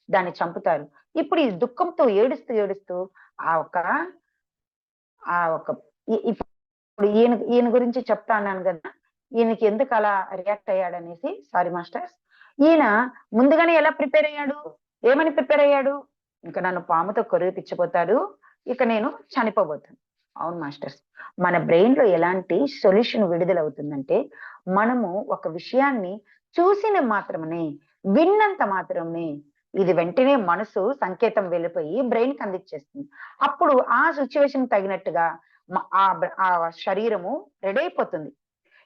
దాన్ని చంపుతారు. ఇప్పుడు ఈ దుఃఖంతో ఏడుస్తూ, ఏడుస్తూ ఆ ఒక ఆ ఒక ఇప్పుడు ఈయన గురించి చెప్తా అన్నాను గదా! ఈయనకి ఎందుకు అలా రియాక్ట్ అయ్యాడనేసి సారీ మాస్టర్స్. ఈయన ముందుగానే ఎలా ప్రిపేర్ అయ్యాడు? ఏమని ప్రిపేర్ అయ్యాడు? ఇంక నన్ను పాముతో కొరివిపిచ్చబోతాడు. ఇక నేను చనిపోబోతాను. అవును మాస్టర్స్. మన బ్రెయిన్‌లో ఎలాంటి సొల్యూషన్ విడుదలవుతుందంటే, మనము ఒక విషయాన్ని చూసిన మాత్రమనే, విన్నంత మాత్రమే ఇది వెంటనే మనసు సంకేతం వెళ్ళిపోయి బ్రెయిన్‌కి అందిచ్చేస్తుంది. అప్పుడు ఆ సిట్యుయేషన్‌కి తగినట్టుగా ఆ శరీరము రెడీ అయిపోతుంది.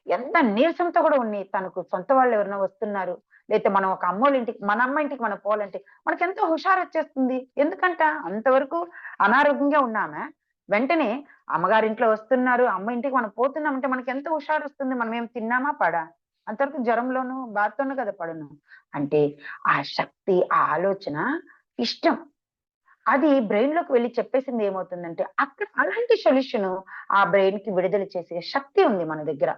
ఎంత నీరసంతో కూడా ఉన్ని తనకు సొంత వాళ్ళు ఎవరైనా వస్తున్నారు. లేతే మనం ఒక అమ్మోళ్ళ ఇంటికి మన అమ్మ ఇంటికి మనం పోవాలంటే మనకెంతో హుషారొచ్చేస్తుంది. ఎందుకంట అంతవరకు అనారోగ్యంగా ఉన్నామె వెంటనే అమ్మగారింట్లో వస్తున్నారు, అమ్మ ఇంటికి మనం పోతున్నామంటే మనకెంత హుషారొస్తుంది. మనమేం తిన్నామా? పడా? అంతవరకు జ్వరంలోను, బాధతోను కదా పడున్నాం. అంటే ఆ శక్తి, ఆ ఆలోచన, ఇష్టం అది బ్రెయిన్‌లోకి వెళ్లి చెప్పేసింది ఏమవుతుందంటే, అక్కడ అలాంటి సొల్యూషను ఆ బ్రెయిన్‌కి విడుదల చేసే శక్తి ఉంది మన దగ్గర.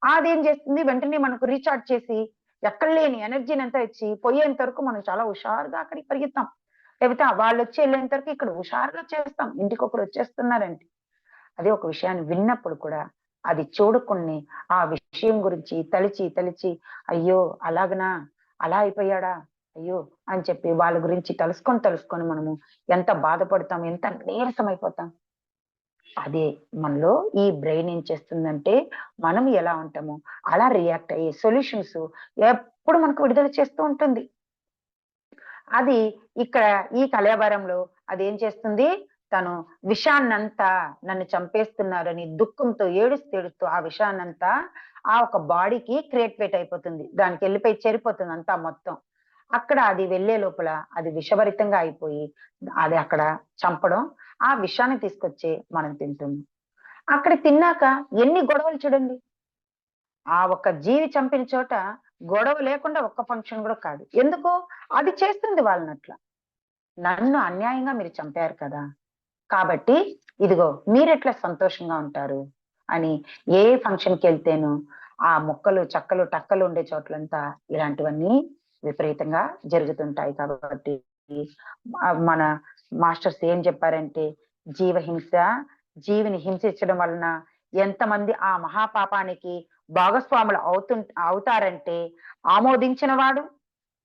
అదేం చేస్తుంది వెంటనే మనకు రీచార్జ్ చేసి, ఎక్కడ లేని ఎనర్జీనంతా ఇచ్చి, పోయేంత వరకు మనం చాలా హుషారుగా అక్కడికి పరిగెత్తాం. లేకపోతే వాళ్ళొచ్చి ఎళ్ళేంత వరకు ఇక్కడ హుషారుగా చేస్తాం. ఇంటికొకరొచ్చేస్తున్నారంటే. అదే ఒక విషయాన్ని విన్నప్పుడు కూడా అది చూడకుని ఆ విషయం గురించి తలిచి, తలిచి అయ్యో! అలాగనా? అలా అయిపోయాడా? అయ్యో! అని చెప్పి వాళ్ళ గురించి తలుసుకొని, తలుసుకొని మనము ఎంత బాధపడతాం, ఎంత నీరసమైపోతాం. అదే మనలో ఈ బ్రెయిన్ ఏం చేస్తుందంటే, మనం ఎలా ఉంటామో అలా రియాక్ట్ అయ్యే సొల్యూషన్స్ ఎప్పుడు మనకు విడుదల చేస్తూ ఉంటుంది. అది ఇక్కడ ఈ కళేబరంలో అదేం చేస్తుంది? తను విషాన్నంతా నన్ను చంపేస్తున్నారని దుఃఖంతో ఏడుస్తూ, ఏడుస్తూ ఆ విషాన్నంతా ఆ ఒక బాడీకి క్రియేట్ అయిపోతుంది. దానికెళ్ళిపోయి చేరిపోతుంది అంతా మొత్తం. అక్కడ అది వెళ్ళే లోపల అది విషభరితంగా అయిపోయి, అది అక్కడ చంపడం, ఆ విషాన్ని తీసుకొచ్చి మనం తింటున్నాం. అక్కడ తిన్నాక ఎన్ని గొడవలు చూడండి. ఆ ఒక్క జీవి చంపిన చోట గొడవ లేకుండా ఒక్క ఫంక్షన్ గూడా కాదు. ఎందుకు? అది చేస్తుంది వాళ్ళనట్ల. నన్ను అన్యాయంగా మీరు చంపారు కదా! కాబట్టి ఇదిగో మీరెట్లా సంతోషంగా ఉంటారు అని ఏ ఫంక్షన్‌కెళ్తేను ఆ ముక్కలు, చక్కలు, టక్కలు ఉండే చోట్లంతా ఇలాంటివన్నీ విపరీతంగా జరుగుతుంటాయి కాబట్టి మన మాస్టర్స్ ఏం చెప్పారంటే జీవహింస జీవిని హింసించడం వలన ఎంతమంది ఆ మహాపాపానికి భాగస్వాములు అవుతారంటే ఆమోదించిన వాడు,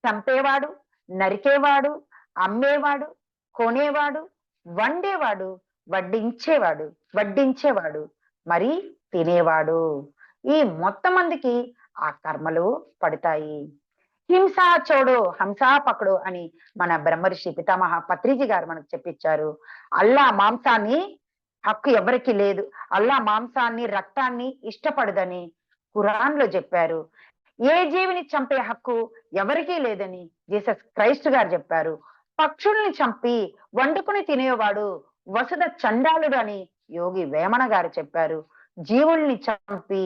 చంపేవాడు, నరికేవాడు, అమ్మేవాడు, కొనేవాడు, వండేవాడు, వడ్డించేవాడు, వడ్డించేవాడు, మరి తినేవాడు. ఈ మొత్తం మందికి ఆ కర్మలు పడతాయి. హింసా చోడు, హంసా పకడు అని మన బ్రహ్మర్షి పితామహ పత్రిజీ గారు మనకు చెప్పిచ్చారు. అల్లా మాంసాన్ని హక్కు ఎవరికీ లేదు. అల్లా మాంసాన్ని, రక్తాన్ని ఇష్టపడదని ఖురాన్‌లో చెప్పారు. ఏ జీవిని చంపే హక్కు ఎవరికీ లేదని జీసస్ క్రైస్ట్ గారు చెప్పారు. పక్షుల్ని చంపి వండుకొని తినేవాడు వసుధ చండాలుడు అని యోగి వేమన గారు చెప్పారు. జీవుల్ని చంపి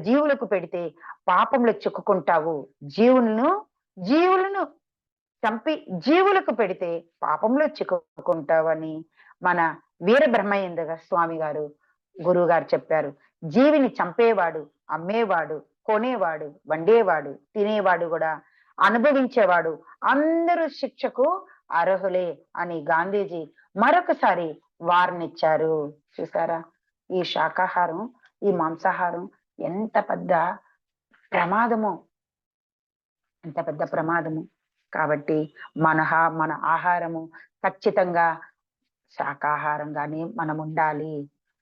జీవులకు పెడితే పాపంలో చిక్కుకుంటావు. జీవులను చంపి జీవులకు పెడితే పాపంలో చిక్కుకుంటావని మన వీరబ్రహ్మేంద్ర స్వామి గారు గురువు గారు చెప్పారు. జీవిని చంపేవాడు, అమ్మేవాడు, కొనేవాడు, వండేవాడు, తినేవాడు కూడా అనుభవించేవాడు అందరూ శిక్షకు అర్హులే అని గాంధీజీ మరొకసారి వార్నిచ్చారు. చూసారా? ఈ శాకాహారం, ఈ మాంసాహారం ఎంత పెద్ద ప్రమాదమో, ఎంత పెద్ద ప్రమాదము. కాబట్టి మన ఆహారము ఖచ్చితంగా శాకాహారంగానే మనం ఉండాలి.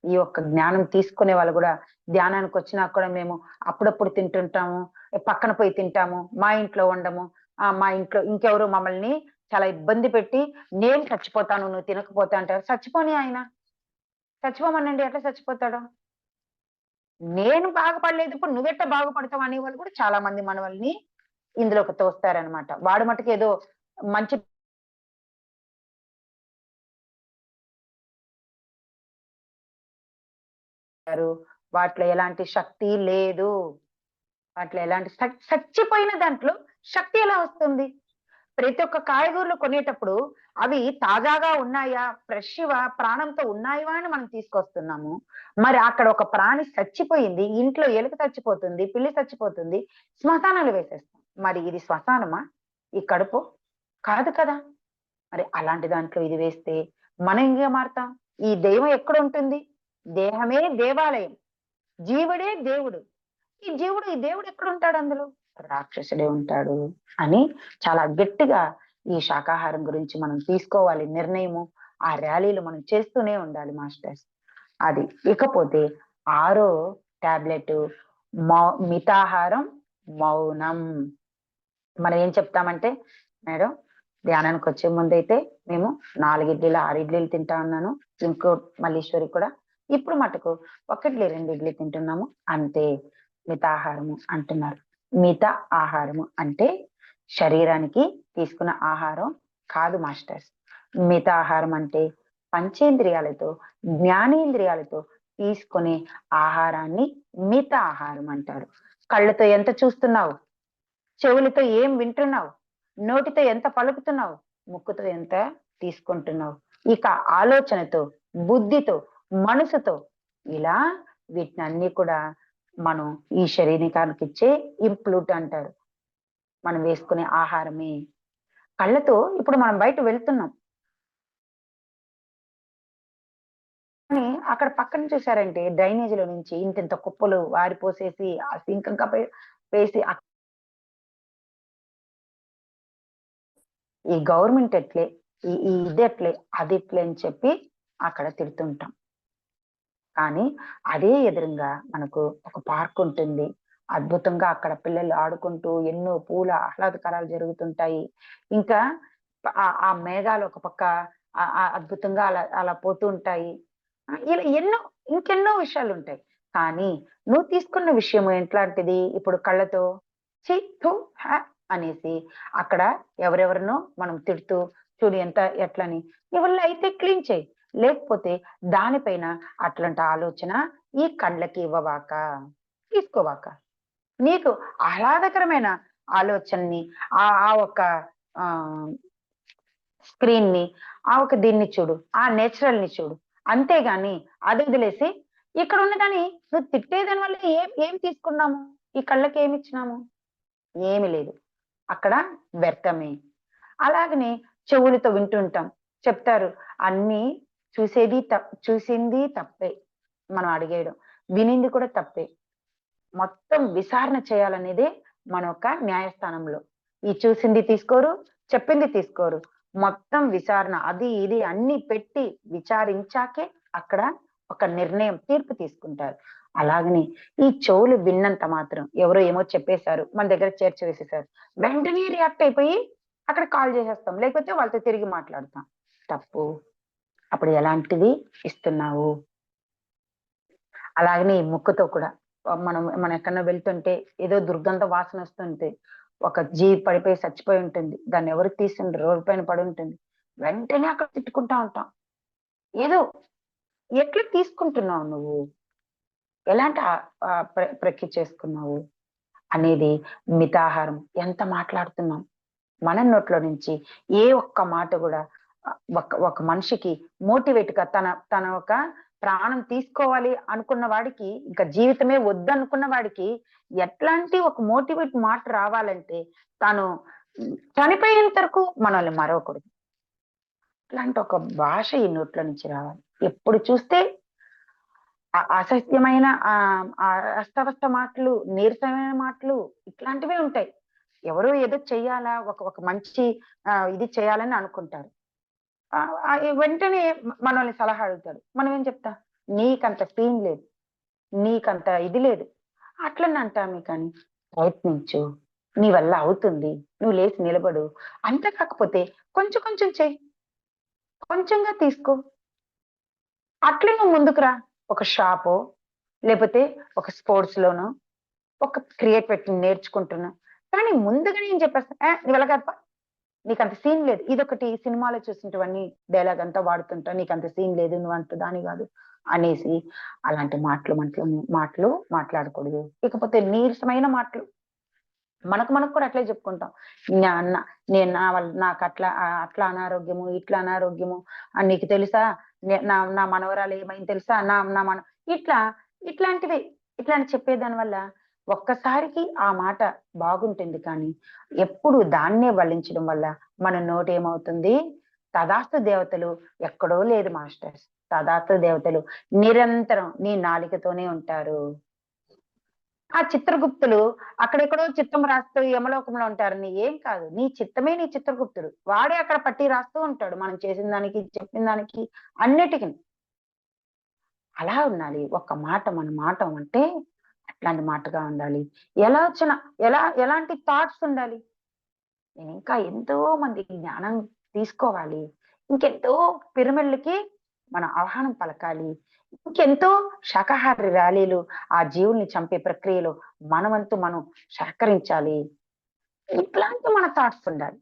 ఈ యొక్క జ్ఞానం తీసుకునే వాళ్ళు కూడా ధ్యానానికి వచ్చినా కూడా మేము అప్పుడప్పుడు తింటుంటాము, పక్కన పోయి తింటాము, మా ఇంట్లో ఉండము. మా ఇంట్లో ఇంకెవరు మమ్మల్ని చాలా ఇబ్బంది పెట్టి నేను చచ్చిపోతాను నువ్వు తినకపోతే అంటారు. చచ్చిపోని ఆయన, చచ్చిపోమనండి, ఎట్లా చచ్చిపోతాడు? నేను బాగుపడలేదు, ఇప్పుడు నువ్వెట్ట బాగుపడతావు అనే వాళ్ళు కూడా చాలా మంది మనవల్ని ఇందులోకి తోస్తారనమాట. వాడు మటుకు ఏదో మంచి వాటిలో ఎలాంటి శక్తి లేదు. వాటిలో ఎలాంటి చచ్చిపోయిన దాంట్లో శక్తి ఎలా వస్తుంది? ప్రతి ఒక్క కాయగూరలు కొనేటప్పుడు అవి తాజాగా ఉన్నాయా, ఫ్రెష్‌వా, ప్రాణంతో ఉన్నాయా అని మనం తీసుకొస్తున్నాము. మరి అక్కడ ఒక ప్రాణి చచ్చిపోయింది. ఇంట్లో ఎలుక చచ్చిపోతుంది, పిల్లి చచ్చిపోతుంది. శ్మశానాలు వేసేస్తాం. మరి ఇది శ్మశానమా? ఈ కడుపు? కాదు కదా! మరి అలాంటి దాంట్లో ఇది వేస్తే మనం ఇంకేం మారతాం? ఈ దైవం ఎక్కడుంటుంది? దేహమే దేవాలయం. జీవుడే దేవుడు. ఈ దేవుడు ఎక్కడుంటాడు అందులో? రాక్షసుడే ఉంటాడు అని చాలా గట్టిగా ఈ శాకాహారం గురించి మనం తీసుకోవాలి నిర్ణయము. ఆ ర్యాలీలు మనం చేస్తూనే ఉండాలి మాస్టర్స్. అది. ఇకపోతే 6 టాబ్లెట్ మితాహారం, మౌనం. మనం ఏం చెప్తామంటే, మేడం ధ్యానానికి వచ్చే ముందైతే మేము 4 ఇడ్లీలు, 6 ఇడ్లీలు తింటా ఉన్నాను. ఇంకో మల్లీశ్వరి కూడా ఇప్పుడు మటుకు 1 ఇడ్లీ, 2 ఇడ్లీ తింటున్నాము అంతే. మితాహారము అంటున్నారు. మిత ఆహారము అంటే శరీరానికి తీసుకున్న ఆహారం కాదు మాస్టర్స్. మితాహారం అంటే పంచేంద్రియాలతో, జ్ఞానేంద్రియాలతో తీసుకునే ఆహారాన్ని మిత ఆహారం అంటారు. కళ్ళతో ఎంత చూస్తున్నావు? చెవులతో ఏం వింటున్నావు? నోటితో ఎంత పలుకుతున్నావు? ముక్కుతో ఎంత తీసుకుంటున్నావు? ఇక ఆలోచనతో, బుద్ధితో, మనసుతో ఇలా వీటినన్ని కూడా మనం ఈ శరీరానికి ఇచ్చే ఇంప్లూట్ అంటారు. మనం వేసుకునే ఆహారమే. కళ్ళతో ఇప్పుడు మనం బయట వెళ్తున్నాం. కానీ అక్కడ పక్కన చూసారంటే డ్రైనేజీలో నుంచి ఇంతింత కుప్పలు వారిపోసేసి ఆ సింక్ ఇంకా వేసి ఈ గవర్నమెంట్ ఎట్లే, ఈ ఇదెట్లే, అదెట్లే అని చెప్పి అక్కడ తిడుతుంటాం. కానీ అదే ఎదురుంగా మనకు ఒక పార్క్ ఉంటుంది. అద్భుతంగా అక్కడ పిల్లలు ఆడుకుంటూ ఎన్నో పూల ఆహ్లాదకరాలు జరుగుతుంటాయి. ఇంకా ఆ మేఘాలు ఒక పక్క అద్భుతంగా అలా అలా పోతూ ఉంటాయి. ఇలా ఇంకెన్నో విషయాలుంటాయి. కానీ నువ్వు తీసుకున్న విషయం ఎట్లాంటిది? ఇప్పుడు కళ్ళతో ఛీ! థు! హ! అనేసి అక్కడ ఎవరెవరినో మనం తిడుతూ చూడు ఎట్లని. నీ వల్ల అయితే క్లీన్ చెయ్యి. లేకపోతే దానిపైన అట్లాంటి ఆలోచన ఈ కళ్ళకి ఇవ్వవాక, తీసుకోవాక. నీకు ఆహ్లాదకరమైన ఆలోచనని ఆ ఒక ఆహ్, స్క్రీన్‌ని, ఆ ఒక దీన్ని చూడు. ఆ నేచురల్‌ని చూడు. అంతేగాని అది వదిలేసి ఇక్కడ ఉన్నదాన్ని నువ్వు తిట్టేదాని వల్ల ఏం తీసుకున్నాము? ఈ కళ్ళకి ఏమిచ్చినాము? ఏమి లేదు. అక్కడ వ్యర్థమే. అలాగనే చెవులతో వింటుంటాం. చెప్తారు అన్నీ చూసింది తప్పే. మనం అడిగేయడం. వినింది కూడా తప్పే. మొత్తం విచారణ చేయాలనేదే మన యొక్క న్యాయస్థానంలో. ఈ చూసింది తీసుకోరు, చెప్పింది తీసుకోరు. మొత్తం విచారణ అది ఇది అన్ని పెట్టి విచారించాకే అక్కడ ఒక నిర్ణయం తీర్పు తీసుకుంటారు. అలాగని ఈ చెవులు విన్నంత మాత్రం ఎవరో ఏమో చెప్పేశారు. మన దగ్గర చేర్చివేసేసారు. వెంటనే రియాక్ట్ అయిపోయి అక్కడ కాల్ చేసేస్తాం. లేకపోతే వాళ్ళతో తిరిగి మాట్లాడతాం. తప్పు. అప్పుడు ఎలాంటిది ఇస్తున్నావు? అలాగనే ఈ ముక్కుతో కూడా మనం ఎక్కడన్నా వెళ్తుంటే ఏదో దుర్గంధ వాసన వస్తుంటే ఒక జీవి పడిపోయి చచ్చిపోయి ఉంటుంది. దాన్ని ఎవరు తీసిండ్రు? రోడ్డు పైన పడి ఉంటుంది. వెంటనే అక్కడ తిట్టుకుంటా ఉంటాం. ఏదో ఎట్లా తీసుకుంటున్నావు నువ్వు? ఎలాంటి ప్రక్రియ చేసుకున్నావు? అనేది మితాహారం. ఎంత మాట్లాడుతున్నాం? మన నోట్లో నుంచి ఏ ఒక్క మాట కూడా ఒక మనిషికి మోటివేట్‌గా తన ఒక ప్రాణం తీసుకోవాలి అనుకున్న వాడికి, ఇంకా జీవితమే వద్దనుకున్న వాడికి ఎట్లాంటి ఒక మోటివేట్ మాట రావాలంటే, తను చనిపోయేంత వరకు మనల్ని మరవకూడదు. ఇట్లాంటి ఒక భాష ఈ నోట్లో నుంచి రావాలి. ఎప్పుడు చూస్తే అసహ్యమైన అస్తవ్యస్త మాటలు, నీరసమైన మాటలు ఇట్లాంటివే ఉంటాయి. ఎవరో ఏదో చెయ్యాలా, ఒక ఒక మంచి ఇది చేయాలని అనుకుంటారు. వెంటనే మనల్ని సలహా అడుగుతాడు. మనం ఏం చెప్తాం? నీకంత సీన్ లేదు. నీకంత ఇది లేదు. అట్లని అంటామే కానీ, ప్రయత్నించు. నీ వల్ల అవుతుంది. నువ్వు లేచి నిలబడు. అంత కాకపోతే కొంచెం కొంచెం చెయ్యి. కొంచెంగా తీసుకో. అట్లే నువ్వు ముందుకు రా. ఒక షాపో, లేపోతే ఒక స్పోర్ట్స్‌లోనో, ఒక క్రియేటివిటీ నేర్చుకుంటున్నా. కానీ ముందుగా నేను చెప్పేస్తా, నీ వల్ల కాదుపా. నీకంత సీన్ లేదు. ఇదొకటి సినిమాలో చూసినటువన్నీ డైలాగ్ అంతా వాడుతుంటా. నీకంత సీన్ లేదు. నువ్వంత దాని గాదు అనేసి అలాంటి మాటలు మాట్లాడకూడదు. ఇకపోతే నీరసమైన మాటలు మనకు మనకు కూడా అట్లే చెప్పుకుంటాం. నా నా నేను నా వల్ల నాకట్లా అట్లా అనారోగ్యము, ఇట్లా అనారోగ్యము నీకు తెలుసా? నా నా మనవరాలు ఏమైంది తెలుసా? నా నా మన ఇట్లా ఇట్లాంటివి ఇట్లాంటి చెప్పేదాని వల్ల ఒక్కసారికి ఆ మాట బాగుంటుంది కానీ, ఎప్పుడు దాన్నే వల్లించడం వల్ల మన నోటేమవుతుంది? తదాస్తు దేవతలు ఎక్కడో లేదు మాస్టర్స్. తదాస్తు దేవతలు నిరంతరం నీ నాలికతోనే ఉంటారు. ఆ చిత్రగుప్తులు అక్కడెక్కడో చిత్తం రాస్తూ యమలోకంలో ఉంటారు. ఏం కాదు. నీ చిత్తమే నీ చిత్రగుప్తుడు. వాడే అక్కడ పట్టి రాస్తూ ఉంటాడు. మనం చేసిన దానికి, చెప్పిన దానికి అన్నిటికిని. అలా ఉండాలి. ఒక్క మాట మన మాట అంటే అట్లాంటి మాటగా ఉండాలి. ఎలా వచ్చిన ఎలాంటి థాట్స్ ఉండాలి. నేనింకా ఎంతో మంది జ్ఞానం తీసుకోవాలి. ఇంకెంతో పిరమిడ్‌లకి మనం ఆహ్వానం పలకాలి. ఇంకెంతో శాకాహార ర్యాలీలు, ఆ జీవుల్ని చంపే ప్రక్రియలో మన వంతు మనం సహకరించాలి. ఇట్లాంటి మన థాట్స్ ఉండాలి.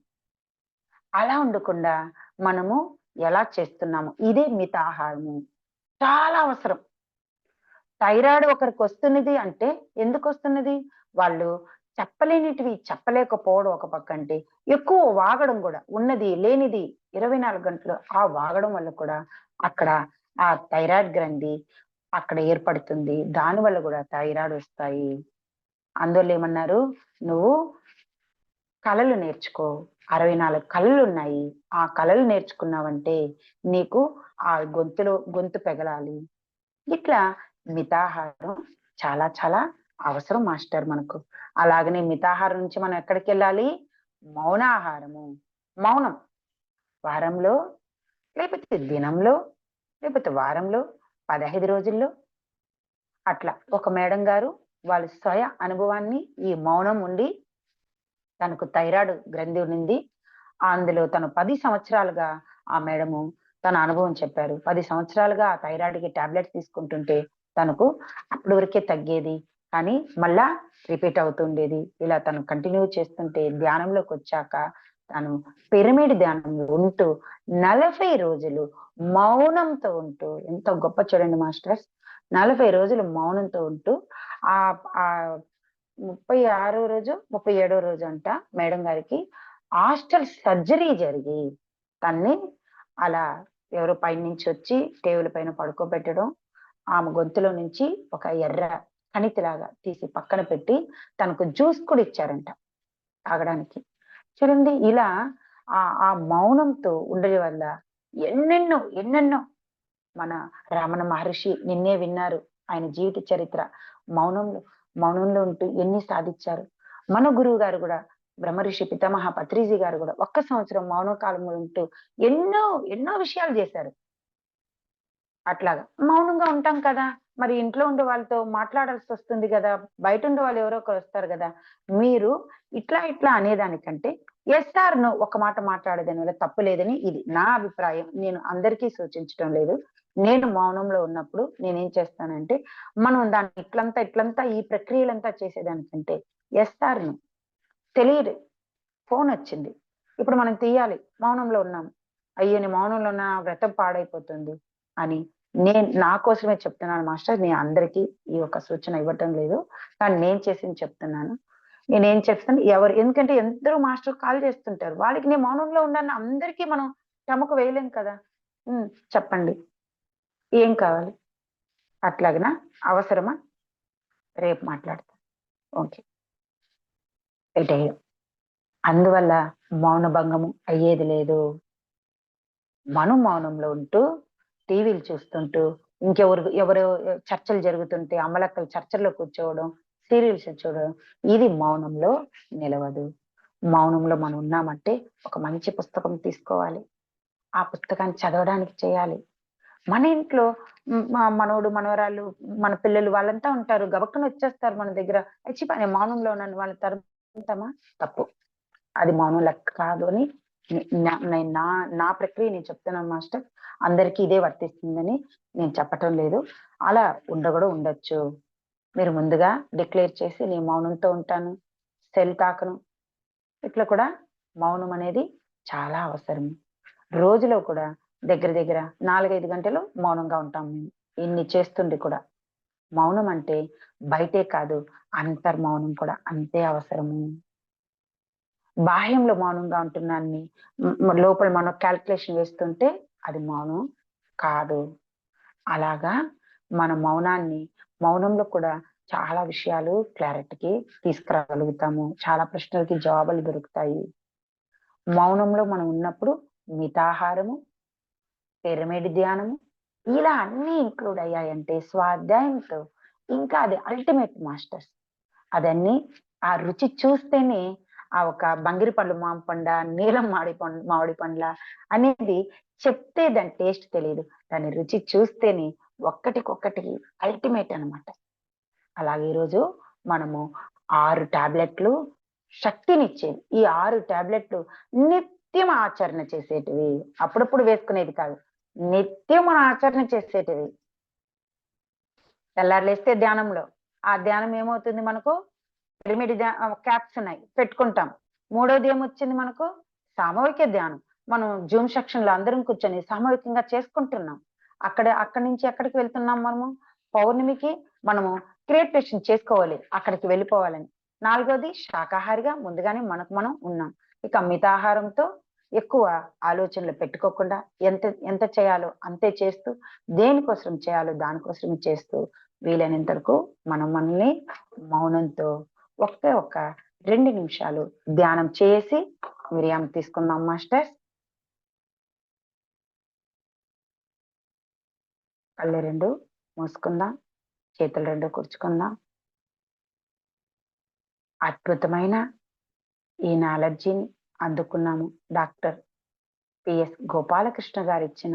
అలా ఉండకుండా మనము ఎలా చేస్తున్నాము? ఇదే మితాహారము. చాలా అవసరం. థైరాయిడ్ ఒకరికొస్తున్నది అంటే ఎందుకొస్తున్నది? వాళ్ళు చెప్పలేనిటివి చెప్పలేకపోవడం ఒక పక్కంటే, ఎక్కువ వాగడం గూడా. ఉన్నది లేనిది 24 గంటలు ఆ వాగడం వల్ల కూడా అక్కడ ఆ థైరాయిడ్ గ్రంథి అక్కడ ఏర్పడుతుంది. దానివల్ల గూడా థైరాయిడ్ వస్తాయి. అందువల్లేమన్నారు? నువ్వు కళలు నేర్చుకో. 64 కళలున్నాయి. ఆ కళలు నేర్చుకున్నావంటే నీకు ఆ గొంతు పెగలాలి. ఇట్లా మితాహారం చాలా చాలా అవసరం మాస్టర్ మనకు. అలాగనే మితాహారం నుంచి మనం ఎక్కడికెళ్ళాలి? మౌనాహారము. మౌనం. వారంలో, లేకపోతే దినంలో, లేకపోతే వారంలో, 15 రోజుల్లో అట్లా. ఒక మేడం గారు వాళ్ళ స్వయ అనుభవాన్ని ఈ మౌనం ఉండి తనకు థైరాయిడ్ గ్రంథి ఉన్నింది. అందులో తను 10 సంవత్సరాలుగా ఆ మేడము తన అనుభవం చెప్పారు. 10 సంవత్సరాలుగా ఆ థైరాయిడ్‌కి టాబ్లెట్స్ తీసుకుంటుంటే తనకు అప్పటి వరకే తగ్గేది. కానీ మళ్ళా రిపీట్ అవుతుండేది. ఇలా తను కంటిన్యూ చేస్తుంటే ధ్యానంలోకొచ్చాక తను పిరమిడ్ ధ్యానంలో ఉంటూ 40 రోజులు మౌనంతో ఉంటూ ఎంత గొప్ప చూడండి మాస్టర్స్. 40 రోజులు మౌనంతో ఉంటూ ఆహ్, ఆహ్ 36 రోజు, 37 రోజు అంట మేడం గారికి హాస్టల్ సర్జరీ జరిగి, తన్ని అలా ఎవరో పైనుంచొచ్చి టేబుల్ పైన పడుకోబెట్టడం, ఆమె గొంతులో నుంచి ఒక ఎర్ర కణితిలాగా తీసి పక్కన పెట్టి, తనకు జ్యూస్ కూడా ఇచ్చారంట తాగడానికి. చూడండి ఇలా ఆ మౌనంతో ఉండడం వల్ల ఎన్నెన్నో మన రమణ మహర్షి నిన్నే విన్నారు. ఆయన జీవిత చరిత్ర మౌనంలో మౌనంలో ఉంటూ ఎన్ని సాధిచ్చారు. మన గురువు గారు గూడా బ్రహ్మర్షి పితామహ పత్రిజీ గారు గూడా ఒక్క సంవత్సరం మౌన కాలంలో ఉంటూ ఎన్నో విషయాలు జేశారు. అట్లాగా. మౌనంగా ఉంటాం కదా! మరి ఇంట్లో ఉండే వాళ్ళతో మాట్లాడాల్సొస్తుంది గదా! బయటుండే వాళ్ళు ఎవరో ఒకరొస్తారు గదా! మీరు ఇట్లా అనేదానికంటే యెస్ ఆర్ నో ఒక మాట మాట్లాడేదాని వల్ల తప్పు లేదని ఇది నా అభిప్రాయం. నేను అందరికీ సూచించటం లేదు. నేను మౌనంలో ఉన్నప్పుడు నేనేం చేస్తానంటే, మనం దాన్ని ఇట్లంతా ఈ ప్రక్రియలంతా చేసేదానికంటే యెస్ ఆర్ నో తెలియదు. ఫోనొచ్చింది. ఇప్పుడు మనం తీయాలి. మౌనంలో ఉన్నాం. అయ్యో! నేను మౌనంలో ఉన్నా వ్రతం పాడైపోతుంది అని నా కోసమే చెప్తున్నాను మాస్టర్. నేను అందరికీ ఈ యొక్క సూచన ఇవ్వటం లేదు. కానీ నేను చేసింది చెప్తున్నాను. నేనేం చేస్తాను ఎందుకంటే ఎందరో మాస్టర్‌లు కాల్ చేస్తుంటారు. వాళ్ళకి నేను మౌనంలో ఉన్నాను అందరికీ మనం టమకు వేయలేం కదా! హ్మ్. చెప్పండి. ఏం కావాలి? అట్లాగనా? అవసరమా? రేపు మాట్లాడతా. ఓకే. పెట్టేయడం. అందువల్ల మౌన భంగము అయ్యేది లేదు. మనం మౌనంలో ఉంటూ, టీవీలు చూస్తుంటూ, ఎవరో చర్చలు జరుగుతుంటే అమ్మలక్కలు చర్చల్లో కూర్చోవడం, సీరియల్స్ చూడడం, ఇది మౌనంలో నిలవదు. మౌనంలో మనం ఉన్నామంటే ఒక మంచి పుస్తకం తీసుకోవాలి, ఆ పుస్తకాన్ని చదవడానికి చేయాలి. మన ఇంట్లో మనవడు మనవరాళ్ళు, మన పిల్లలు వాళ్ళంతా ఉంటారు, గబక్కన వచ్చేస్తారు మన దగ్గర. అచ్చి పని మౌనంలో ఉన్నాను వాళ్ళ తరుముతామా? తప్పు. అది మౌనం లెక్క కాదు అని నేను నా ప్రక్రియ నేను చెప్తున్నాను మాస్టర్. అందరికీ ఇదే వర్తిస్తుందని నేను చెప్పటం లేదు. అలా కూడా ఉండొచ్చు. మీరు ముందుగా డిక్లేర్ చేసి నేను మౌనంతో ఉంటాను, సెల్ తాకను. ఇట్లా కూడా మౌనం అనేది చాలా అవసరం. రోజులో కూడా దగ్గర దగ్గర 4-5 గంటలు మౌనంగా ఉంటాం మేము. ఇన్ని చేస్తుండి కూడా. మౌనం అంటే బయటే కాదు, అంతర్మౌనం కూడా అంతే అవసరము. బాహ్యంలో మౌనంగా ఉంటున్నాన్ని లోపల మనం క్యాల్కులేషన్ వేస్తుంటే అది మౌనం కాదు. అలాగా మన మౌనంలో కూడా చాలా విషయాలు క్లారిటీకి తీసుకురాగలుగుతాము. చాలా ప్రశ్నలకి జవాబులు దొరుకుతాయి. మౌనంలో మనం ఉన్నప్పుడు మితాహారము, పిరమిడ్ ధ్యానము ఇలా అన్ని ఇంక్లూడ్ అయ్యాయంటే స్వాధ్యాయంతో ఇంకా అది అల్టిమేట్ మాస్టర్స్. అదన్నీ ఆ రుచి చూస్తేనే ఆ ఒక బంగిరి పండ్లు మాంపండ, నీలం మామిడి పండ్ల అనేది చెప్తే దాని టేస్ట్ తెలియదు. దాని రుచి చూస్తేనే ఒక్కటికొక్కటి అల్టిమేట్ అన్నమాట. అలాగే ఈరోజు మనము 6 టాబ్లెట్లు శక్తినిచ్చేవి. ఈ 6 టాబ్లెట్లు నిత్యం ఆచరణ చేసేటివి. అప్పుడప్పుడు వేసుకునేది కాదు. నిత్యం మనం ఆచరణ చేసేటివి. తెల్లారులేస్తే ధ్యానంలో. ఆ ధ్యానం ఏమవుతుంది మనకు? పిరమిడ్ క్యాప్స్ ఉన్నాయి, పెట్టుకుంటాం. మూడోది ఏమొచ్చింది మనకు? సామూహిక ధ్యానం. మనం జూమ్ సెక్షన్ లో అందరం కూర్చొని సామూహికంగా చేసుకుంటున్నాం. అక్కడి నుంచి ఎక్కడికి వెళ్తున్నాం మనము? పౌర్ణమికి మనము క్రియేటేషన్ చేసుకోవాలి, అక్కడికి వెళ్ళిపోవాలని. నాలుగోది శాకాహారిగా ముందుగానే మనకు మనం ఉన్నాం. ఇక మితాహారంతో ఎక్కువ ఆలోచనలు పెట్టుకోకుండా ఎంత ఎంత చేయాలో అంతే చేస్తూ, దేనికోసం చేయాలో దానికోసమే చేస్తూ వీలైనంత వరకు మనం మనల్ని మౌనంతో ఒకే 2 నిమిషాలు ధ్యానం చేసి విరామం తీసుకుందాం మాస్టర్స్. కళ్ళు 2 మూసుకుందాం, చేతులు 2 కూర్చుకుందాం. అద్భుతమైన ఈ నాలెడ్జిని అందుకున్నాము. డాక్టర్ పిఎస్ గోపాలకృష్ణ గారు ఇచ్చిన,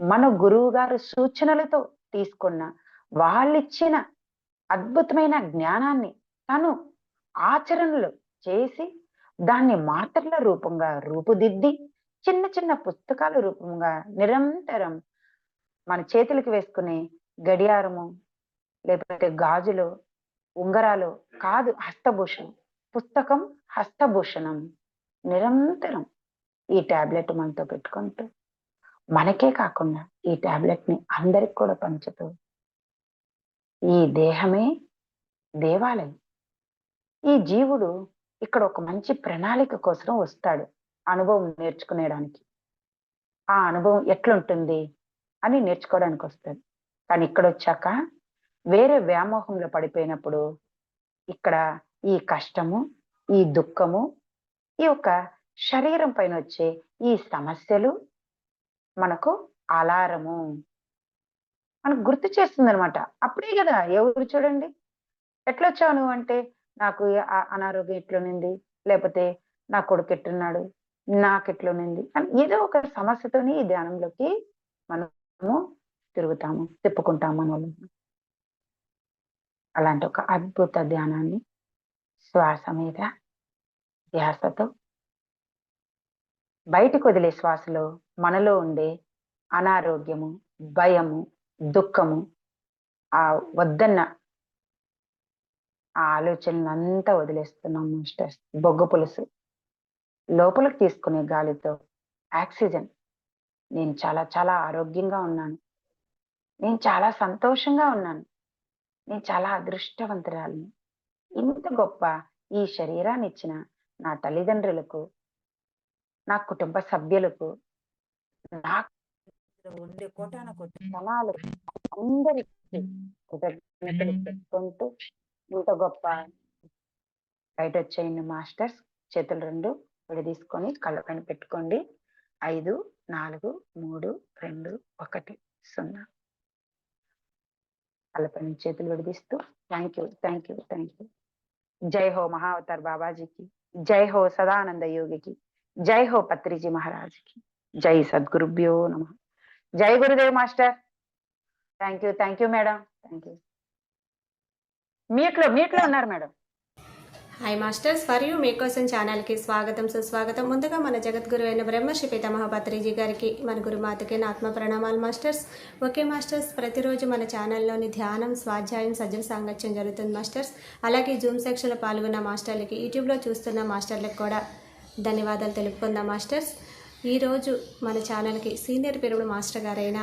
మన గురువు గారు సూచనలతో తీసుకున్న, వాళ్ళిచ్చిన అద్భుతమైన జ్ఞానాన్ని తను ఆచరణలు చేసి దాన్ని మాటల రూపంగా రూపుదిద్ది చిన్న చిన్న పుస్తకాల రూపంగా నిరంతరం మన చేతులకు వేసుకునే గడియారము, లేకపోతే గాజులు, ఉంగరాలు కాదు, హస్తభూషణం. పుస్తకం హస్తభూషణం. నిరంతరం ఈ టాబ్లెట్ మనతో పెట్టుకుంటూ, మనకే కాకుండా ఈ టాబ్లెట్ ని అందరికి కూడా పంచుతూ, ఈ దేహమే దేవాలయం. ఈ జీవుడు ఇక్కడ ఒక మంచి ప్రణాళిక కోసం వస్తాడు, అనుభవం నేర్చుకునేడానికి. ఆ అనుభవం ఎట్లుంటుంది అని నేర్చుకోవడానికి వస్తాడు. కానీ ఇక్కడ వచ్చాక వేరే వ్యామోహంలో పడిపోయినప్పుడు ఇక్కడ ఈ కష్టము, ఈ దుఃఖము, ఈ యొక్క శరీరం పైన వచ్చే ఈ సమస్యలు మనకు అలారము, మనకు గుర్తు చేస్తుంది అనమాట. అప్పుడే కదా ఎవరు చూడండి, ఎట్లొచ్చావు నువ్వు అంటే, నాకు అనారోగ్యం ఎట్లునింది, లేకపోతే నా కొడుకు ఎట్లున్నాడు, నాకెట్లునింది అని ఏదో ఒక సమస్యతోని ఈ ధ్యానంలోకి మనము తిప్పుకుంటాము మనల్ని. అలాంటి ఒక అద్భుత ధ్యానాన్ని శ్వాస మీద ధ్యాసతో బయటకు వదిలే శ్వాసలో మనలో ఉండే అనారోగ్యము, భయము, దుఃఖము, ఆ వద్దన్న ఆ ఆలోచనలంతా వదిలేస్తున్నాం మాస్టర్స్. బొగ్గు పులుసు లోపలికి తీసుకునే గాలితో ఆక్సిజన్. నేను చాలా చాలా ఆరోగ్యంగా ఉన్నాను, నేను చాలా సంతోషంగా ఉన్నాను, నేను చాలా అదృష్టవంతురాలిని. ఇంత గొప్ప ఈ శరీరాన్ని ఇచ్చిన నా తల్లిదండ్రులకు, నా కుటుంబ సభ్యులకు, నాకు ఉండే కోటాన కోటి జనాలకు అందరికీ కృతజ్ఞతలు చెప్పుకుంటూ, ఇంత గొప్ప బయట వచ్చేయండి మాస్టర్స్. చేతులు 2 విడదీసుకొని కళ్ళ పైన పెట్టుకోండి. 5, 4, 3, 2, 1, 0. కళ్ళ పైన చేతులు విడదీస్తూ thank you, thank you, thank you. జై హో మహావతార్ బాబాజీకి. జై హో సదానంద యోగికి, జై హో పత్రిజీ మహారాజ్కి, జై సద్గురుభ్యో నమ. జై Gurudev master. Thank you madam. Thank you. మీట్లో ఉన్నారు madam. Hi masters, for you మీకోసం ఛానల్కి స్వాగతం సుస్వాగతం. ముందుగా మన జగద్గురు అయిన బ్రహ్మర్షి పితామహ పత్రిజీ గారికి, మన గురుమాతకి నా ఆత్మ ప్రణామాలు మాస్టర్స్. ఓకే మాస్టర్స్, ప్రతిరోజు మన ఛానల్లోని ధ్యానం, స్వాధ్యాయం, సజ్జన సాంగత్యం జరుగుతుంది మాస్టర్స్. అలాగే జూమ్ సెక్షన్లో పాల్గొన్న మాస్టర్లకి, యూట్యూబ్లో చూస్తున్న మాస్టర్లకు కూడా ధన్యవాదాలు తెలుపుకుందాం మాస్టర్స్. ఈరోజు మన ఛానల్కి సీనియర్ పిరమిడ్ మాస్టర్ గారైన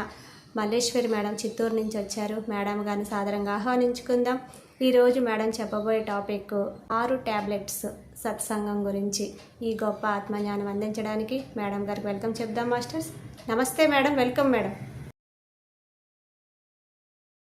మల్లేశ్వరి మేడం చిత్తూరు నుంచి వచ్చారు. మేడం గారిని సాదరంగా ఆహ్వానించుకుందాం. ఈరోజు మేడం చెప్పబోయే టాపిక్ 6 ట్యాబ్లెట్స్ సత్సంగం గురించి. ఈ గొప్ప ఆత్మజ్ఞానం అందించడానికి మేడం గారికి వెల్కమ్ చెప్దాం మాస్టర్స్. నమస్తే మేడం, వెల్కమ్ మేడం.